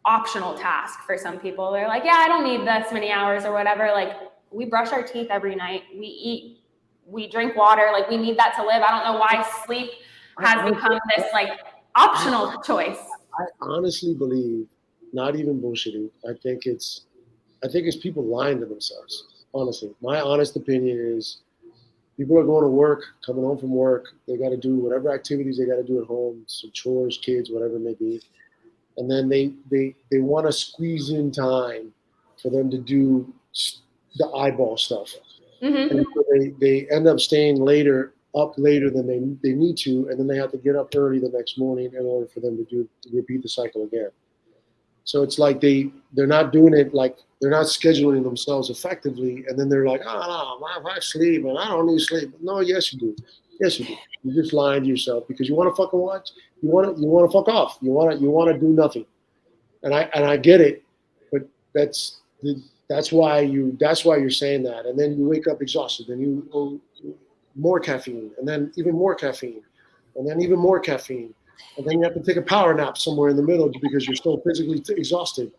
optional task for some people. They're like, yeah, I don't need this many hours or whatever. Like, we brush our teeth every night. We eat, we drink water. Like, we need that to live. I don't know why sleep has become this optional choice. I honestly believe, not even bullshitting, I think it's people lying to themselves. Honestly, my honest opinion is people are going to work, coming home from work. They got to do whatever activities they got to do at home, some chores, kids, whatever it may be. And then they want to squeeze in time for them to do the eyeball stuff. Mm-hmm. And so they end up staying up later than they need to, and then they have to get up early the next morning in order for them to repeat the cycle again. So it's like they're not doing it, they're not scheduling themselves effectively, and then they're like, oh, no, I sleep and I don't need sleep. No, yes you do. Yes you do. You're just lying to yourself because you want to fucking watch. You want to fuck off. You want to do nothing. And I get it, but that's why you're saying that. And then you wake up exhausted, and you go more caffeine, and then even more caffeine, and then even more caffeine. And then you have to take a power nap somewhere in the middle because you're so physically exhausted,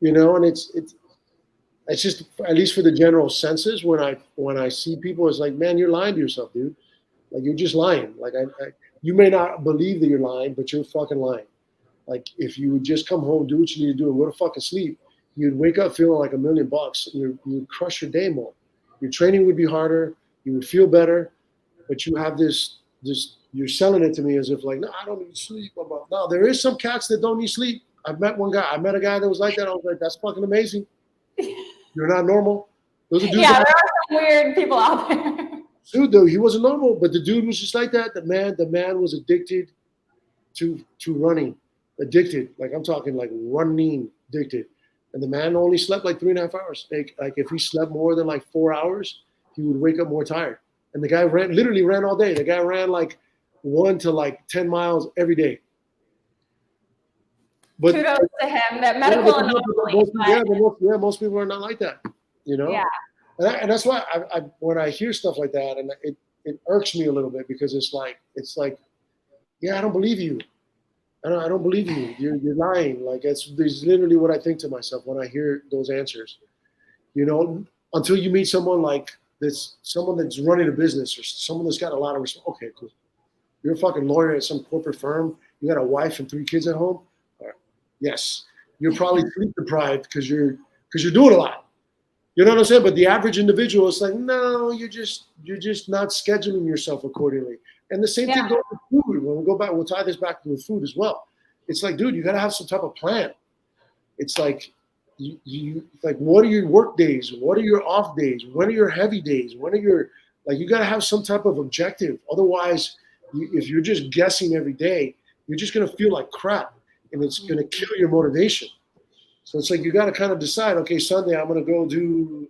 and it's just, at least for the general senses, when I see people, it's like, man, you're lying to yourself, dude. Like, you're just lying. Like, you may not believe that you're lying, but you're fucking lying. Like, if you would just come home, do what you need to do, and go to fucking sleep, you'd wake up feeling like $1 million. You would crush your day more. Your training would be harder. You would feel better, but you have this. You're selling it to me as if no, I don't need sleep. No, there is some cats that don't need sleep. I met a guy that was like that. I was like, that's fucking amazing. You're not normal. Those are dudes. Yeah, there are some weird people out there. Dude, though, he wasn't normal, but the dude was just like that. The man was addicted to running, addicted. Like I'm talking like running addicted. And the man only slept like 3.5 hours. Like if he slept more than like 4 hours, he would wake up more tired. And the guy literally ran all day. The guy ran like 1 to like 10 miles every day. But kudos to him. That medical anomaly. Most people are not like that. You know. Yeah. And that's why I when I hear stuff like that, and it irks me a little bit because it's like, yeah, I don't believe you. I don't believe you. You're lying. Like it's literally what I think to myself when I hear those answers. You know, until you meet someone like this, someone that's running a business or someone that's got a lot of okay, cool. You're a fucking lawyer at some corporate firm. You got a wife and 3 kids at home. Yes, you're probably sleep deprived because you're doing a lot. You know what I'm saying? But the average individual is like, no, you're just not scheduling yourself accordingly. And the same thing goes with food. When we go back, we'll tie this back to food as well. It's like, dude, you got to have some type of plan. It's like, you like, what are your work days? What are your off days? When are your heavy days? When are your, like, you got to have some type of objective. Otherwise, if you're just guessing every day, you're just going to feel like crap and it's going to kill your motivation. So it's like, you got to kind of decide, okay, Sunday, I'm going to go do,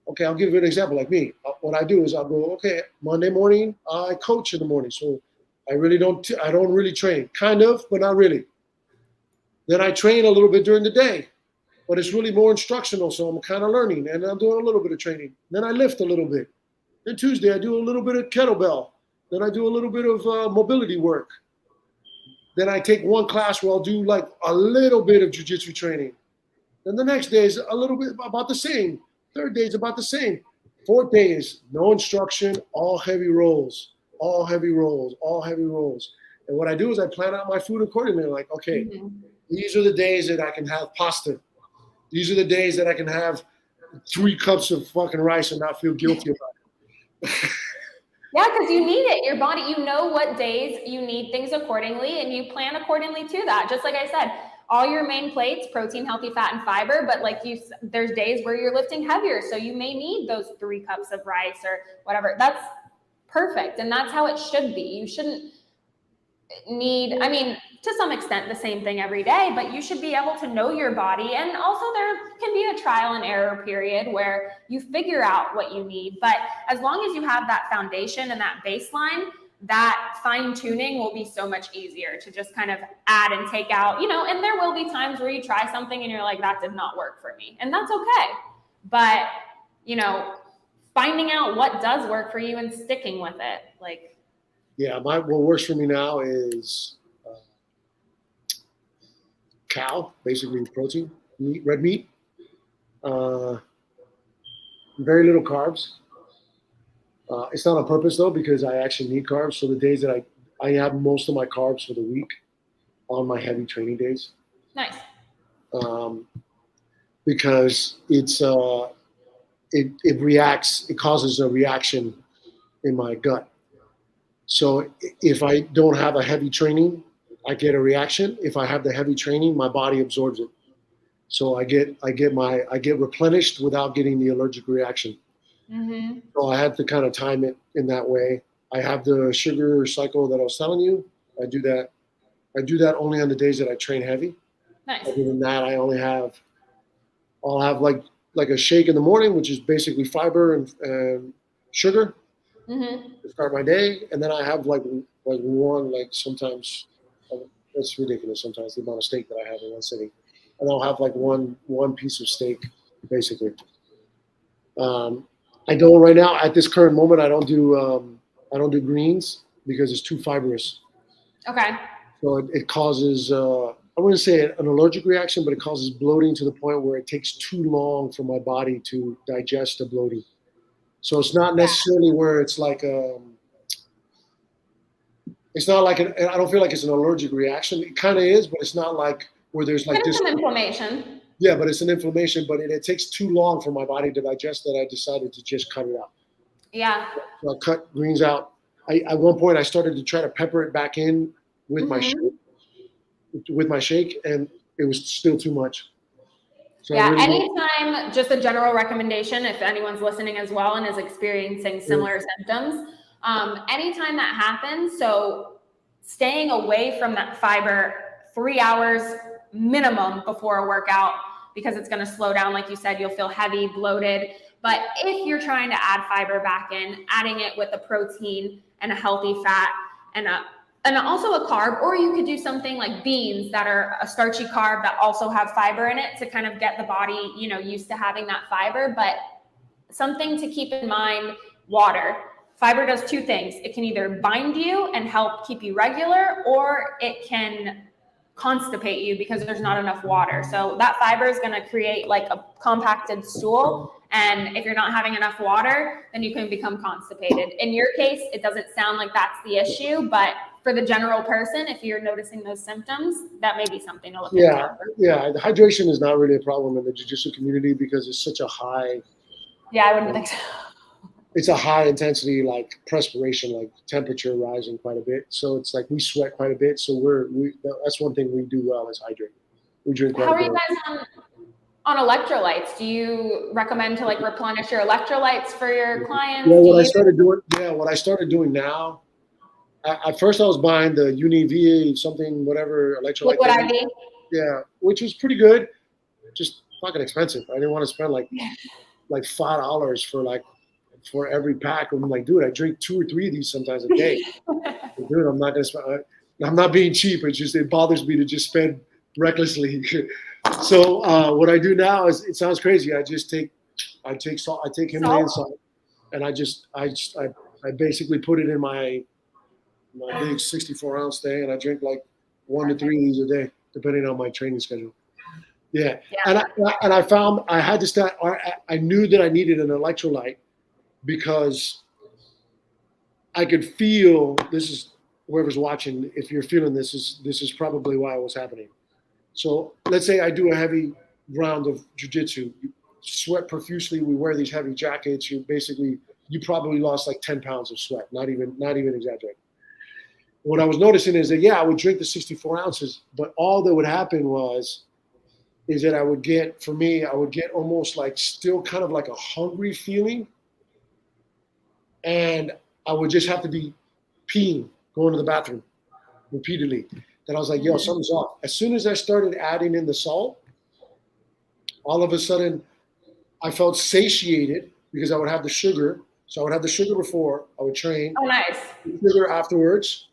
okay, I'll give you an example. Like me, what I do is I'll go, okay, Monday morning, I coach in the morning. So I don't really train, kind of, but not really. Then I train a little bit during the day, but it's really more instructional. So I'm kind of learning and I'm doing a little bit of training. Then I lift a little bit. Then Tuesday, I do a little bit of kettlebell. Then I do a little bit of mobility work. Then I take one class where I'll do like a little bit of jiu-jitsu training. Then the next day is a little bit about the same. Third day is about the same. Fourth day is no instruction, all heavy rolls, all heavy rolls, all heavy rolls. And what I do is I plan out my food accordingly. Like, okay, these are the days that I can have pasta. These are the days that I can have 3 cups of fucking rice and not feel guilty about it. Yeah, because you need it. Your body, you know what days you need things accordingly, and you plan accordingly to that. Just like I said, all your main plates, protein, healthy fat, and fiber, but like there's days where you're lifting heavier, so you may need those 3 cups of rice or whatever. That's perfect, and that's how it should be. You shouldn't need, I mean, to some extent the same thing every day, but you should be able to know your body. And also there can be a trial and error period where you figure out what you need. But as long as you have that foundation and that baseline, that fine tuning will be so much easier to just kind of add and take out, you know, and there will be times where you try something and you're like, that did not work for me. And that's okay. But, you know, finding out what does work for you and sticking with it. Like, yeah, what works for me now is cow, basically protein, meat, red meat, very little carbs. It's not on purpose though, because I actually need carbs. So the days that I have most of my carbs for the week on my heavy training days. Nice. Because it reacts, it causes a reaction in my gut. So if I don't have a heavy training, I get a reaction. If I have the heavy training, my body absorbs it. So I get replenished without getting the allergic reaction. Mm-hmm. So I had to kind of time it in that way. I have the sugar cycle that I was telling you. I do that only on the days that I train heavy. Nice. Other than that, I'll have like a shake in the morning, which is basically fiber and sugar to start my day. And then I have like one, sometimes, it's ridiculous sometimes the amount of steak that I have in one sitting. And I'll have like one piece of steak, basically. I don't right now at this current moment. I don't do greens because it's too fibrous. Okay. So it causes I wouldn't say an allergic reaction, but it causes bloating to the point where it takes too long for my body to digest the bloating. So it's not necessarily where it's like it's not like I don't feel like it's an allergic reaction. It kind of is, but it's not like where there's like this. It's an inflammation. Yeah, but it's an inflammation, but it takes too long for my body to digest that I decided to just cut it out. Yeah. So I cut greens out. At one point, I started to try to pepper it back in with my shake, and it was still too much. So Yeah, really anytime, just a general recommendation, if anyone's listening as well and is experiencing similar symptoms, anytime that happens, so staying away from that fiber 3 hours minimum before a workout, because it's going to slow down. Like you said, you'll feel heavy, bloated. But if you're trying to add fiber back in, adding it with a protein and a healthy fat and also a carb, or you could do something like beans that are a starchy carb that also have fiber in it to kind of get the body, used to having that fiber. But something to keep in mind, water. Fiber does two things. It can either bind you and help keep you regular, or it can constipate you because there's not enough water. So that fiber is going to create like a compacted stool. And if you're not having enough water, then you can become constipated. In your case, it doesn't sound like that's the issue, but for the general person, if you're noticing those symptoms, that may be something to look into. Yeah, the hydration is not really a problem in the jiu-jitsu community because it's such a high. Yeah, I wouldn't think so. It's a high intensity, like perspiration, like temperature rising quite a bit. So it's like we sweat quite a bit. So that's one thing we do well is hydrate. We drink quite a bit. How are you guys on electrolytes? Do you recommend to like replenish your electrolytes for your clients? Yeah, what I started doing now. At first, I was buying the Univ something, whatever electrolyte. Liquid IV. Yeah, which was pretty good. Just fucking expensive. I didn't want to spend like $5 for every pack. I'm like, dude, I drink 2 or 3 of these sometimes a day. Dude, I'm not gonna spend. I'm not being cheap. It bothers me to just spend recklessly. So what I do now is, it sounds crazy. I take salt. I take Himalayan salt, and I basically put it in my big 64-ounce thing, and I drink like 1 to 3 of these a day, depending on my training schedule. Yeah. And I found I had to start. I knew that I needed an electrolyte because I could feel, this is whoever's watching, if you're feeling this is probably why it was happening. So let's say I do a heavy round of jiu-jitsu, you sweat profusely, we wear these heavy jackets, you probably lost like 10 pounds of sweat, not even exaggerating. What I was noticing is that, I would drink the 64 ounces, but all that would happen is that I would get almost like still kind of like a hungry feeling. And I would just have to be peeing, going to the bathroom repeatedly. Then I was like, something's off. As soon as I started adding in the salt, all of a sudden I felt satiated because I would have the sugar. So I would have the sugar before I would train. Oh, nice. Sugar afterwards.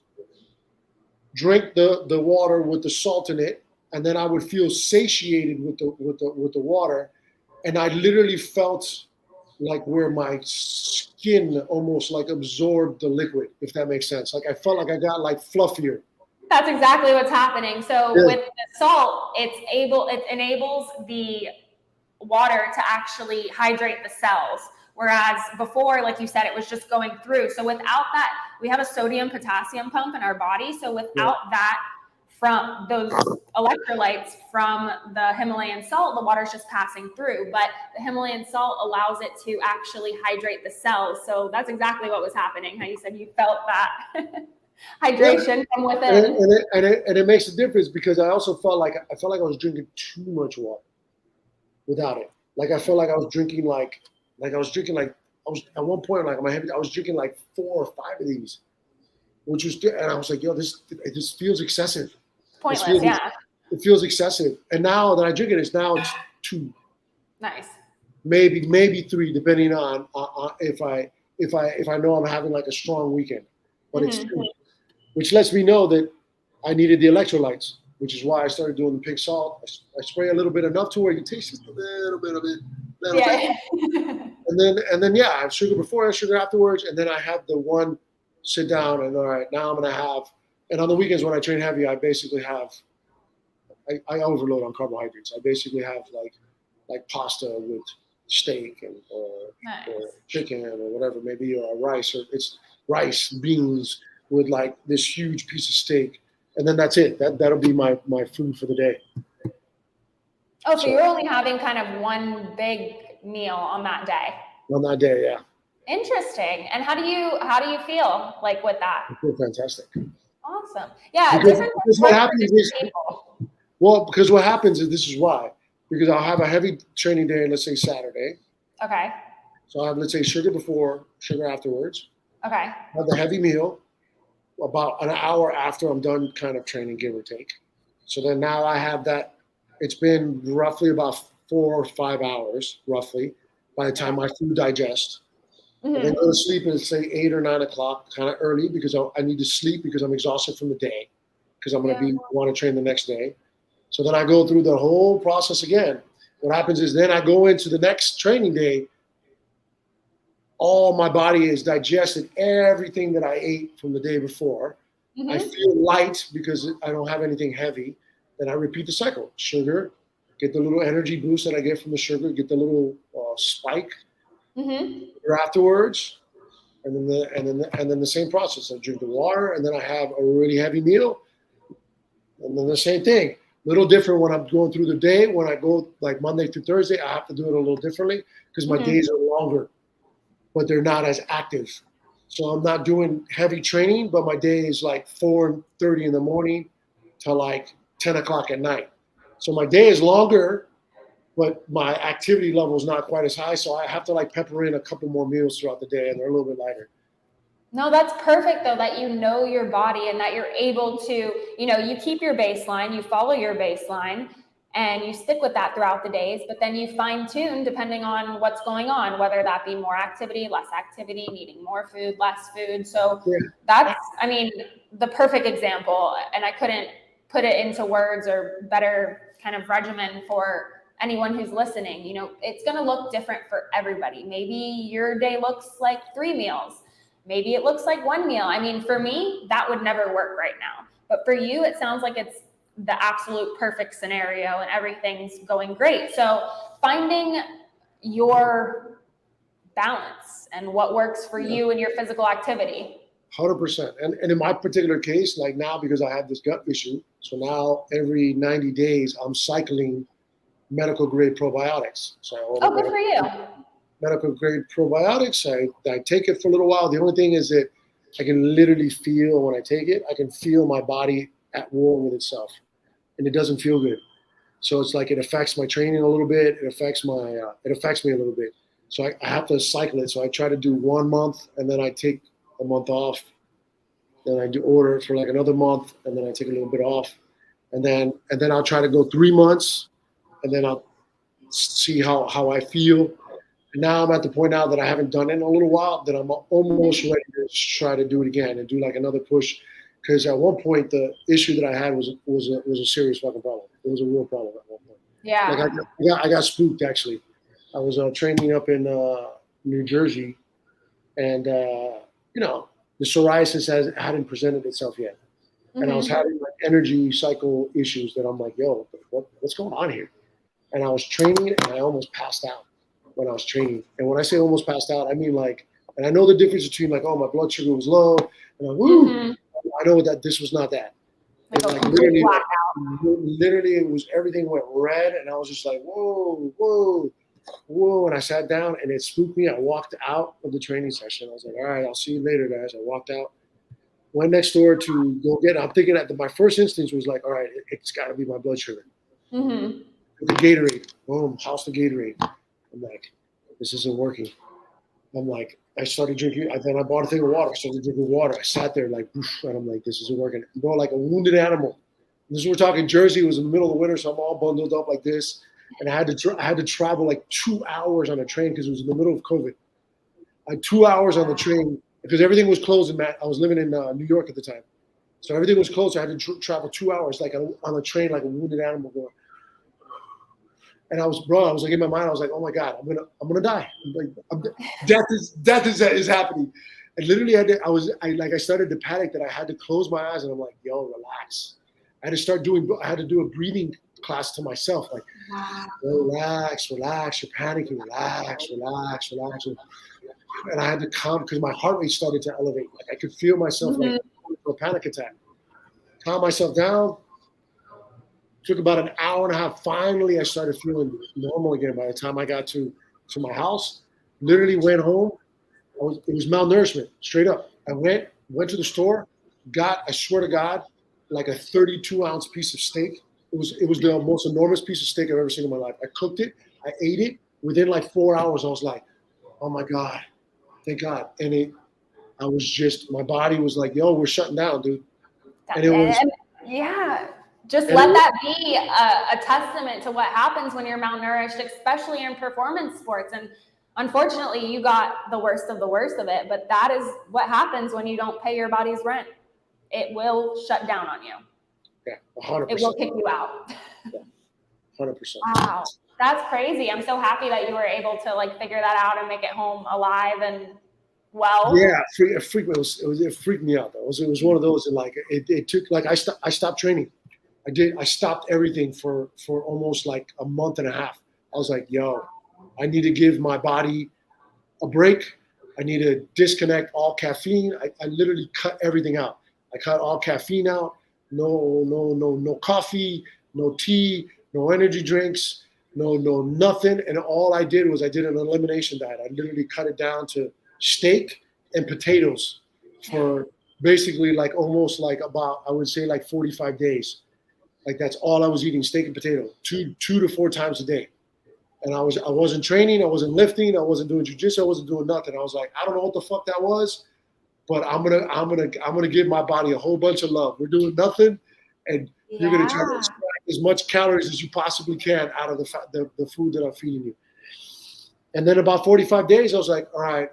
Drink the water with the salt in it, and then I would feel satiated with the water, and I literally felt like where my skin almost like absorbed the liquid, if that makes sense. Like I felt like I got like fluffier. That's exactly what's happening. So with the salt, it enables the water to actually hydrate the cells. Whereas before, like you said, it was just going through. So without that, we have a sodium potassium pump in our body. So without that, from those electrolytes from the Himalayan salt, the water's just passing through. But the Himalayan salt allows it to actually hydrate the cells. So that's exactly what was happening. How you said you felt that hydration from within. And it makes a difference because I also felt like I was drinking too much water without it. Like I felt like I was drinking at one point, like I was drinking like 4 or 5 of these, which was, and I was like, this feels excessive. Pointless, It feels excessive. And now that I drink it, it's 2. Nice. Maybe 3, depending on if I know I'm having like a strong weekend. But it's 2, which lets me know that I needed the electrolytes, which is why I started doing the pink salt. I spray a little bit, enough to where you taste just a little bit of it. And then I have sugar before, I have sugar afterwards, and then I have the one sit down and all right, now I'm gonna have. And on the weekends when I train heavy, I basically have. I overload on carbohydrates. I basically have like pasta with steak or chicken or whatever, maybe, or rice, or it's rice, beans with like this huge piece of steak, and then that's it. That'll be my food for the day. Oh, so you're only having kind of one big meal on that day. On that day, yeah. Interesting. And how do you feel like with that? I feel fantastic. Awesome. Yeah. Because what happens is, because what happens is, this is why. because I'll have a heavy training day, let's say Saturday. Okay. So I have, let's say, sugar before, sugar afterwards. Okay. I have the heavy meal about an hour after I'm done kind of training, give or take. So then now I have that. It's been roughly about 4 or 5 hours, roughly, by the time my food digests. And then go to sleep at, say, 8 or 9 o'clock, kind of early, because I need to sleep because I'm exhausted from the day, because I'm going to want to train the next day. So then I go through the whole process again. What happens is then I go into the next training day. All my body is digested everything that I ate from the day before. I feel light because I don't have anything heavy. Then I repeat the cycle. Sugar, get the little energy boost that I get from the sugar, get the little spike afterwards, and then the same process. I drink the water, and then I have a really heavy meal, and then the same thing. Little different when I'm going through the day. When I go like Monday through Thursday, I have to do it a little differently because my days are longer, but they're not as active. So I'm not doing heavy training, but my day is like 4:30 in the morning to like 10 o'clock at night. So my day is longer, but my activity level is not quite as high. So I have to like pepper in a couple more meals throughout the day, and they're a little bit lighter. No, that's perfect though, that you know your body and that you're able to, you keep your baseline, you follow your baseline, and you stick with that throughout the days, but then you fine tune depending on what's going on, whether that be more activity, less activity, needing more food, less food. So that's, the perfect example. And I couldn't put it into words or better kind of regimen for anyone who's listening. It's going to look different for everybody. Maybe your day looks like 3 meals. Maybe it looks like 1 meal. For me, that would never work right now. But for you, it sounds like it's the absolute perfect scenario and everything's going great. So finding your balance and what works for you and your physical activity. 100%. And in my particular case, like now, because I have this gut issue, so now every 90 days I'm cycling medical grade probiotics. So good for you. Medical grade probiotics. I take it for a little while. The only thing is that I can literally feel when I take it, I can feel my body at war with itself, and it doesn't feel good. So it's like it affects my training a little bit. It affects me a little bit. So I have to cycle it. So I try to do 1 month, and then I take a month off. Then I do order it for like another month, and then I take a little bit off, and then I'll try to go 3 months, and then I'll see how I feel. And now I'm at the point now that I haven't done it in a little while, that I'm almost ready to try to do it again and do like another push. Because at one point the issue that I had was a serious fucking problem. It was a real problem at one point. Yeah. Like I got spooked actually. I was training up in New Jersey, and the psoriasis hadn't presented itself yet, and I was having like energy cycle issues that I'm like, yo, what's going on here? And I was training, and I almost passed out when I was training. And when I say almost passed out, I mean like, and I know the difference between like, oh, my blood sugar was low, and I'm woo. I know that this was not that. Like literally, it was, everything went red, and I was just like, whoa. And I sat down, and it spooked me. I walked out of the training session. I was like, all right, I'll see you later, guys. I walked out, went next door to go get it. I'm thinking that my first instinct was like, all right, it's got to be my blood sugar. The Gatorade, boom, house the Gatorade. I'm like, this isn't working. I'm like, I started drinking. Then I bought a thing of water. I started drinking water. I sat there like, and I'm like, this isn't working. Bro, like a wounded animal. This is, we're talking Jersey. It was in the middle of the winter, so I'm all bundled up like this. And I had to travel like 2 hours on a train because it was in the middle of COVID. I had 2 hours on the train because everything was closed. I was living in New York at the time, so everything was closed. So I had to travel 2 hours like on a train, like a wounded animal going. And I was like in my mind, I was like, oh my God, I'm gonna die. Death is happening. And literally I started to panic that I had to close my eyes, and I'm like, yo, relax. I had to do a breathing class to myself, like, relax, you're panicking, relax. And I had to calm, because my heart rate started to elevate. Like I could feel myself like a panic attack. Calm myself down. Took about an hour and a half. Finally, I started feeling normal again. By the time I got to my house, literally went home. It was malnourishment, straight up. I went to the store, got, I swear to God, like a 32-ounce piece of steak It was the most enormous piece of steak I've ever seen in my life. I cooked it. I ate it. Within like 4 hours, I was like, oh my God, thank God. And I was just, my body was like, yo, we're shutting down, dude. And it was, yeah, just and let that be a testament to what happens when you're malnourished, especially in performance sports. And unfortunately, you got the worst of it, but that is what happens when you don't pay your body's rent. It will shut down on you. Yeah, 100%. It will kick you out. Yeah, 100%. Wow, that's crazy. I'm so happy that you were able to like figure that out and make it home alive and well. Yeah, it freaked me out though. It was one of those that like it took like I stopped training. I stopped everything for almost like a month and a half. I was like, yo, I need to give my body a break. I need to disconnect all caffeine. I literally cut everything out. I cut all caffeine out. No coffee, no tea, no energy drinks, no nothing. And all I did was I did an elimination diet. I literally cut it down to steak and potatoes for basically like almost like about, I would say like 45 days. Like that's all I was eating, steak and potato, two to 4 times a day. And I wasn't training, I wasn't lifting, I wasn't doing jiu-jitsu, I wasn't doing nothing. I was like, I don't know what the fuck that was, but I'm gonna give my body a whole bunch of love. We're doing nothing, and you're gonna try to extract as much calories as you possibly can out of the food that I'm feeding you. And then about 45 days, I was like, all right,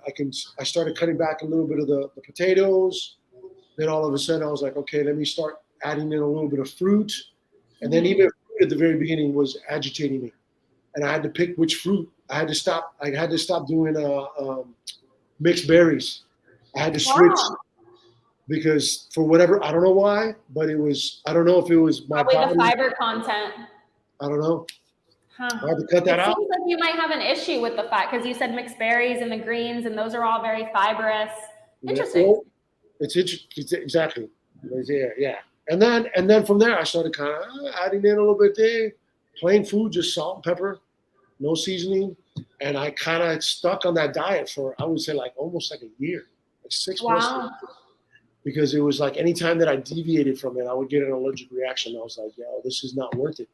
I started cutting back a little bit of the potatoes. Then all of a sudden I was like, okay, let me start adding in a little bit of fruit. And then even fruit at the very beginning was agitating me. And I had to pick which fruit. I had to stop doing mixed berries. I had to switch because for whatever, I don't know why, but I don't know if it was my probably body. The fiber content. I don't know. Huh. I had to cut that out. It seems like you might have an issue with the fat because you said mixed berries and the greens, and those are all very fibrous. Interesting. Well, it's exactly. Yeah. And then from there, I started kind of adding in a little bit there, plain food, just salt and pepper, no seasoning, and I kind of stuck on that diet for I would say like almost like a year, like 6 months. Because it was like anytime that I deviated from it, I would get an allergic reaction. I was like, yo, this is not worth it.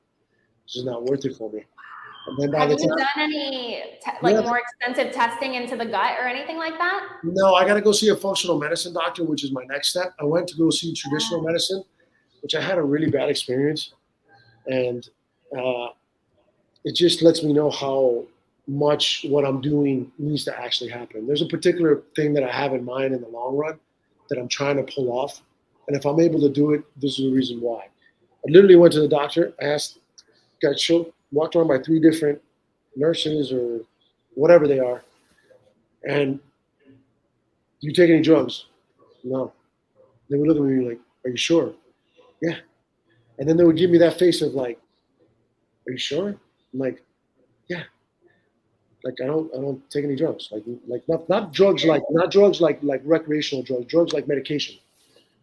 This is not worth it for me. And then have you done any more extensive testing into the gut or anything like that? No, I got to go see a functional medicine doctor, which is my next step. I went to go see traditional medicine, which I had a really bad experience. And it just lets me know how much what I'm doing needs to actually happen. There's a particular thing that I have in mind in the long run that I'm trying to pull off. And if I'm able to do it, this is the reason why. I literally went to the doctor, walked around by 3 different nurses or whatever they are. And do you take any drugs? No. They would look at me like, are you sure? Yeah. And then they would give me that face of like, are you sure? I'm like, yeah. Like I don't take any drugs. Like not drugs like recreational drugs like medication.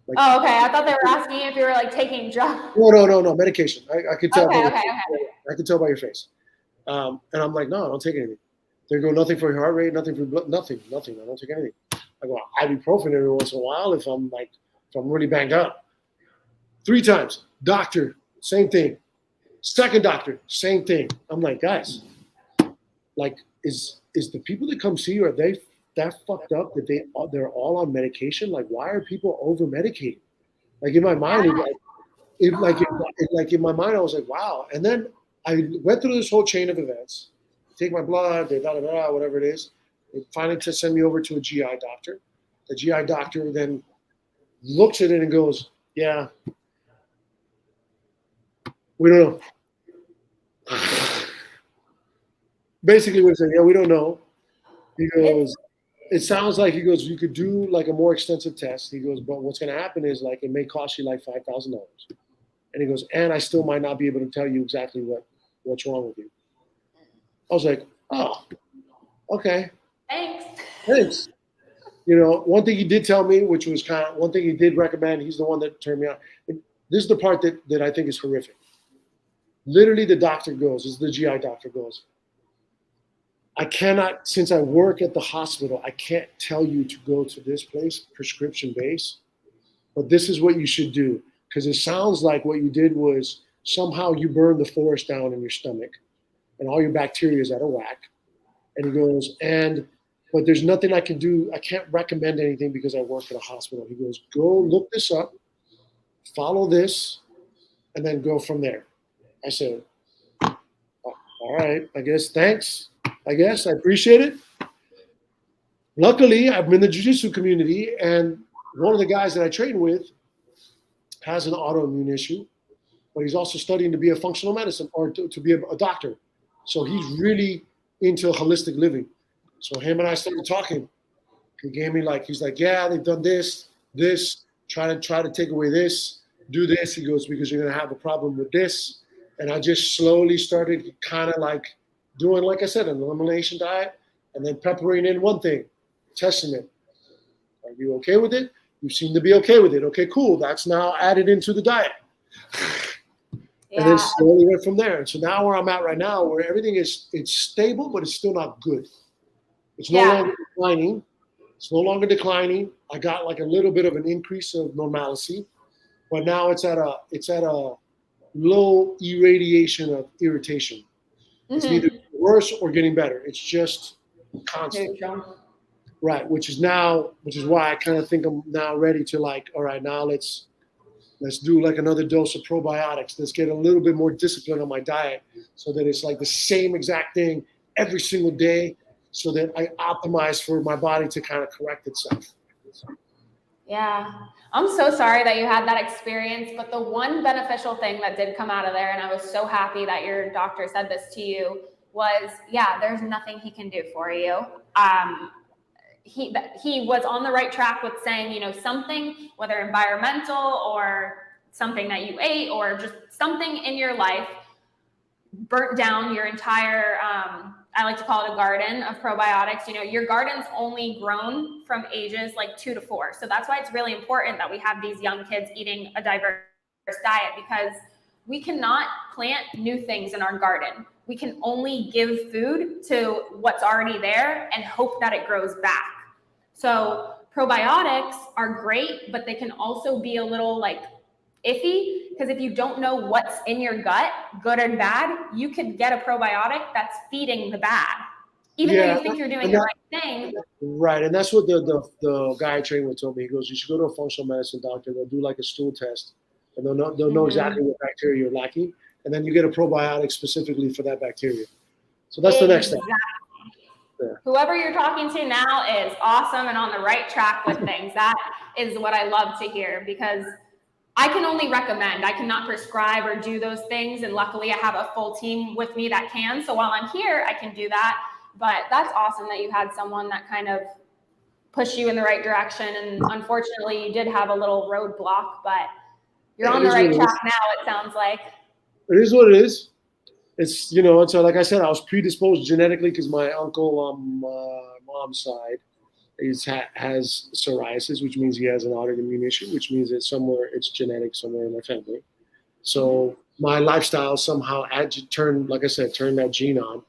Like, oh, okay. I thought they were asking you if you were like taking drugs. No, medication. I could tell. Okay. I could tell by your face. And I'm like, no, I don't take anything. They go, nothing for your heart rate, nothing for blood, nothing. I don't take anything. I go ibuprofen every once in a while if I'm really banged up. 3 times, doctor, same thing. Second doctor, same thing. I'm like, guys, like, is the people that come see you, are they that fucked up that they're all on medication? Like, why are people over medicated? Like in my mind, in my mind, I was like, wow. And then I went through this whole chain of events. Take my blood, whatever it is. They finally to send me over to a GI doctor. The GI doctor then looks at it and goes, yeah, we don't know. Basically, we said, yeah, we don't know. He goes, it sounds like, he goes, you could do like a more extensive test. He goes, but what's going to happen is like, it may cost you like $5,000. And he goes, and I still might not be able to tell you exactly what's wrong with you. I was like, oh, okay. Thanks. You know, one thing he did tell me, which was one thing he did recommend, he's the one that turned me on. And this is the part that I think is horrific. Literally the doctor goes, this is the GI doctor goes, I cannot, since I work at the hospital, I can't tell you to go to this place, prescription based, but this is what you should do. Because it sounds like what you did was somehow you burn the forest down in your stomach and all your bacteria is out of whack. And he goes, but there's nothing I can do. I can't recommend anything because I work at a hospital. He goes, go look this up, follow this, and then go from there. I said, all right, I guess, thanks. I appreciate it. Luckily, I'm in the jiu-jitsu community, and one of the guys that I train with has an autoimmune issue, but he's also studying to be a functional medicine or to be a doctor. So he's really into holistic living. So him and I started talking. He gave me he's like, yeah, they've done this, try to take away this, do this. He goes, because you're going to have a problem with this. And I just slowly started kind of doing, like I said, an elimination diet and then peppering in one thing, testing it. Are you okay with it? You seem to be okay with it. Okay, cool. That's now added into the diet. Yeah. And then slowly went from there. And so now where I'm at right now, where everything it's stable, but it's still not good. It's no longer declining. It's no longer declining. I got a little bit of an increase of normalcy, but now it's at a low irradiation of irritation. Mm-hmm. It's neither worse or getting better. It's just constant. Right, which is why I kind of think I'm now ready to all right, now let's do another dose of probiotics. Let's get a little bit more discipline on my diet so that it's the same exact thing every single day so that I optimize for my body to kind of correct itself. Yeah. I'm so sorry that you had that experience, but the one beneficial thing that did come out of there, and I was so happy that your doctor said this to you, was, there's nothing he can do for you. He was on the right track with saying, something, whether environmental or something that you ate or just something in your life burnt down your entire, I like to call it a garden of probiotics. Your garden's only grown from ages 2 to 4. So that's why it's really important that we have these young kids eating a diverse diet, because we cannot plant new things in our garden. We can only give food to what's already there and hope that it grows back. So probiotics are great, but they can also be a little iffy, because if you don't know what's in your gut, good and bad, you could get a probiotic that's feeding the bad, even though you think you're doing the right thing. Right, and that's what the guy I trained with told me. He goes, you should go to a functional medicine doctor. They'll do a stool test, and they'll know exactly what bacteria you're lacking, and then you get a probiotic specifically for that bacteria. So that's the next step. Yeah. Whoever you're talking to now is awesome and on the right track with things. That is what I love to hear, because I can only recommend. I cannot prescribe or do those things. And luckily I have a full team with me that can. So while I'm here, I can do that. But that's awesome that you had someone that kind of pushed you in the right direction. And unfortunately you did have a little roadblock, but you're on the right track now, it sounds like. It is what it is. It's, so like I said, I was predisposed genetically because my uncle on my mom's side has psoriasis, which means he has an autoimmune issue, which means that it's genetic somewhere in my family. So my lifestyle somehow turned that gene on.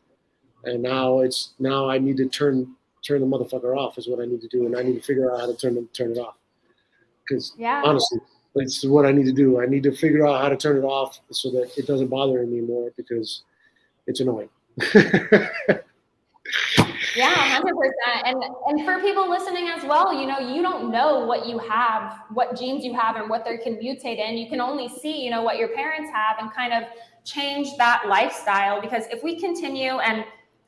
And now I need to turn the motherfucker off is what I need to do. And I need to figure out how to turn it off. Because honestly, it's what I need to do. I need to figure out how to turn it off so that it doesn't bother me anymore, because it's annoying. Yeah, 100%. And for people listening as well, you don't know what you have, what genes you have, and what they can mutate in. You can only see, what your parents have, and kind of change that lifestyle. Because if we continue, and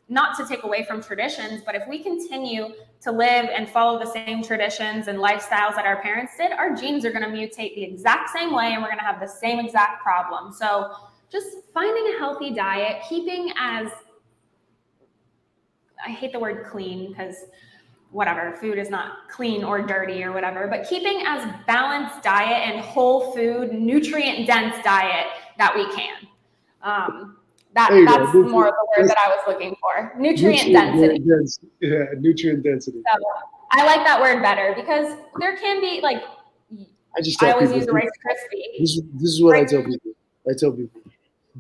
not to take away from traditions, but if we continue to live and follow the same traditions and lifestyles that our parents did, our genes are going to mutate the exact same way, and we're going to have the same exact problem. So just finding a healthy diet, keeping as, I hate the word clean because whatever, food is not clean or dirty or whatever, but keeping as balanced diet and whole food, nutrient dense diet that we can. That's more of the word that I was looking for. Nutrient density. Nutrient density. So I like that word better, because there can be I always use the Rice Krispie. This is what I tell people. I tell people,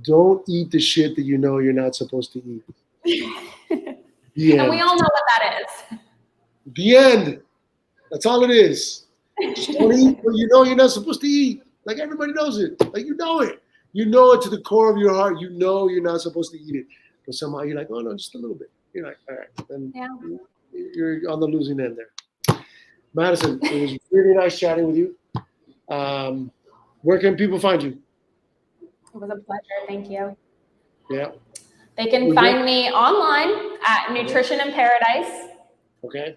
don't eat the shit that you're not supposed to eat. And we all know what that is. The end. That's all it is. Just don't eat what you're not supposed to eat. Everybody knows it. You know it. You know it to the core of your heart. You know you're not supposed to eat it, but somehow you're like, oh no, just a little bit. You're like, all right, then you're on the losing end there. Madison, it was really nice chatting with you. Where can people find you? It was a pleasure. Thank you. Yeah. They can find me online at Nutrition in Paradise. Okay.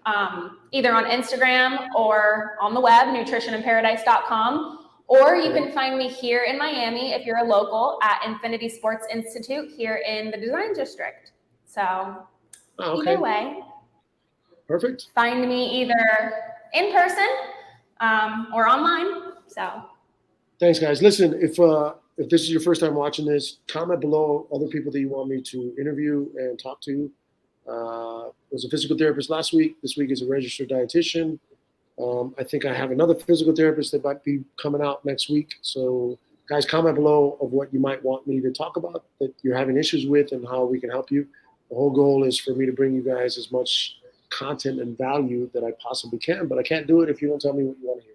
Either on Instagram or on the web, nutritioninparadise.com. Or you can find me here in Miami if you're a local at Infinity Sports Institute here in the Design District. So either way, perfect. Find me either in person or online. So thanks, guys. Listen, if this is your first time watching this, comment below other people that you want me to interview and talk to. I was a physical therapist last week. This week is a registered dietitian. I think I have another physical therapist that might be coming out next week. So guys, comment below of what you might want me to talk about that you're having issues with and how we can help you. The whole goal is for me to bring you guys as much content and value that I possibly can, but I can't do it if you don't tell me what you want to hear.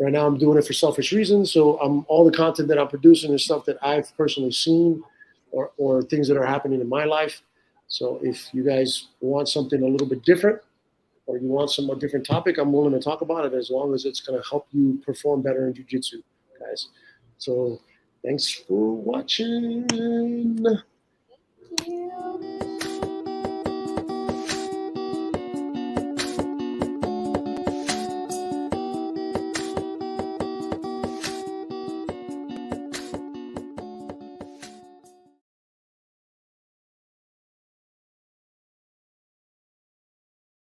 Right now I'm doing it for selfish reasons. So all the content that I'm producing is stuff that I've personally seen or things that are happening in my life. So if you guys want something a little bit different or you want some different topic, I'm willing to talk about it as long as it's going to help you perform better in jiu-jitsu, guys. So thanks for watching. Thank you.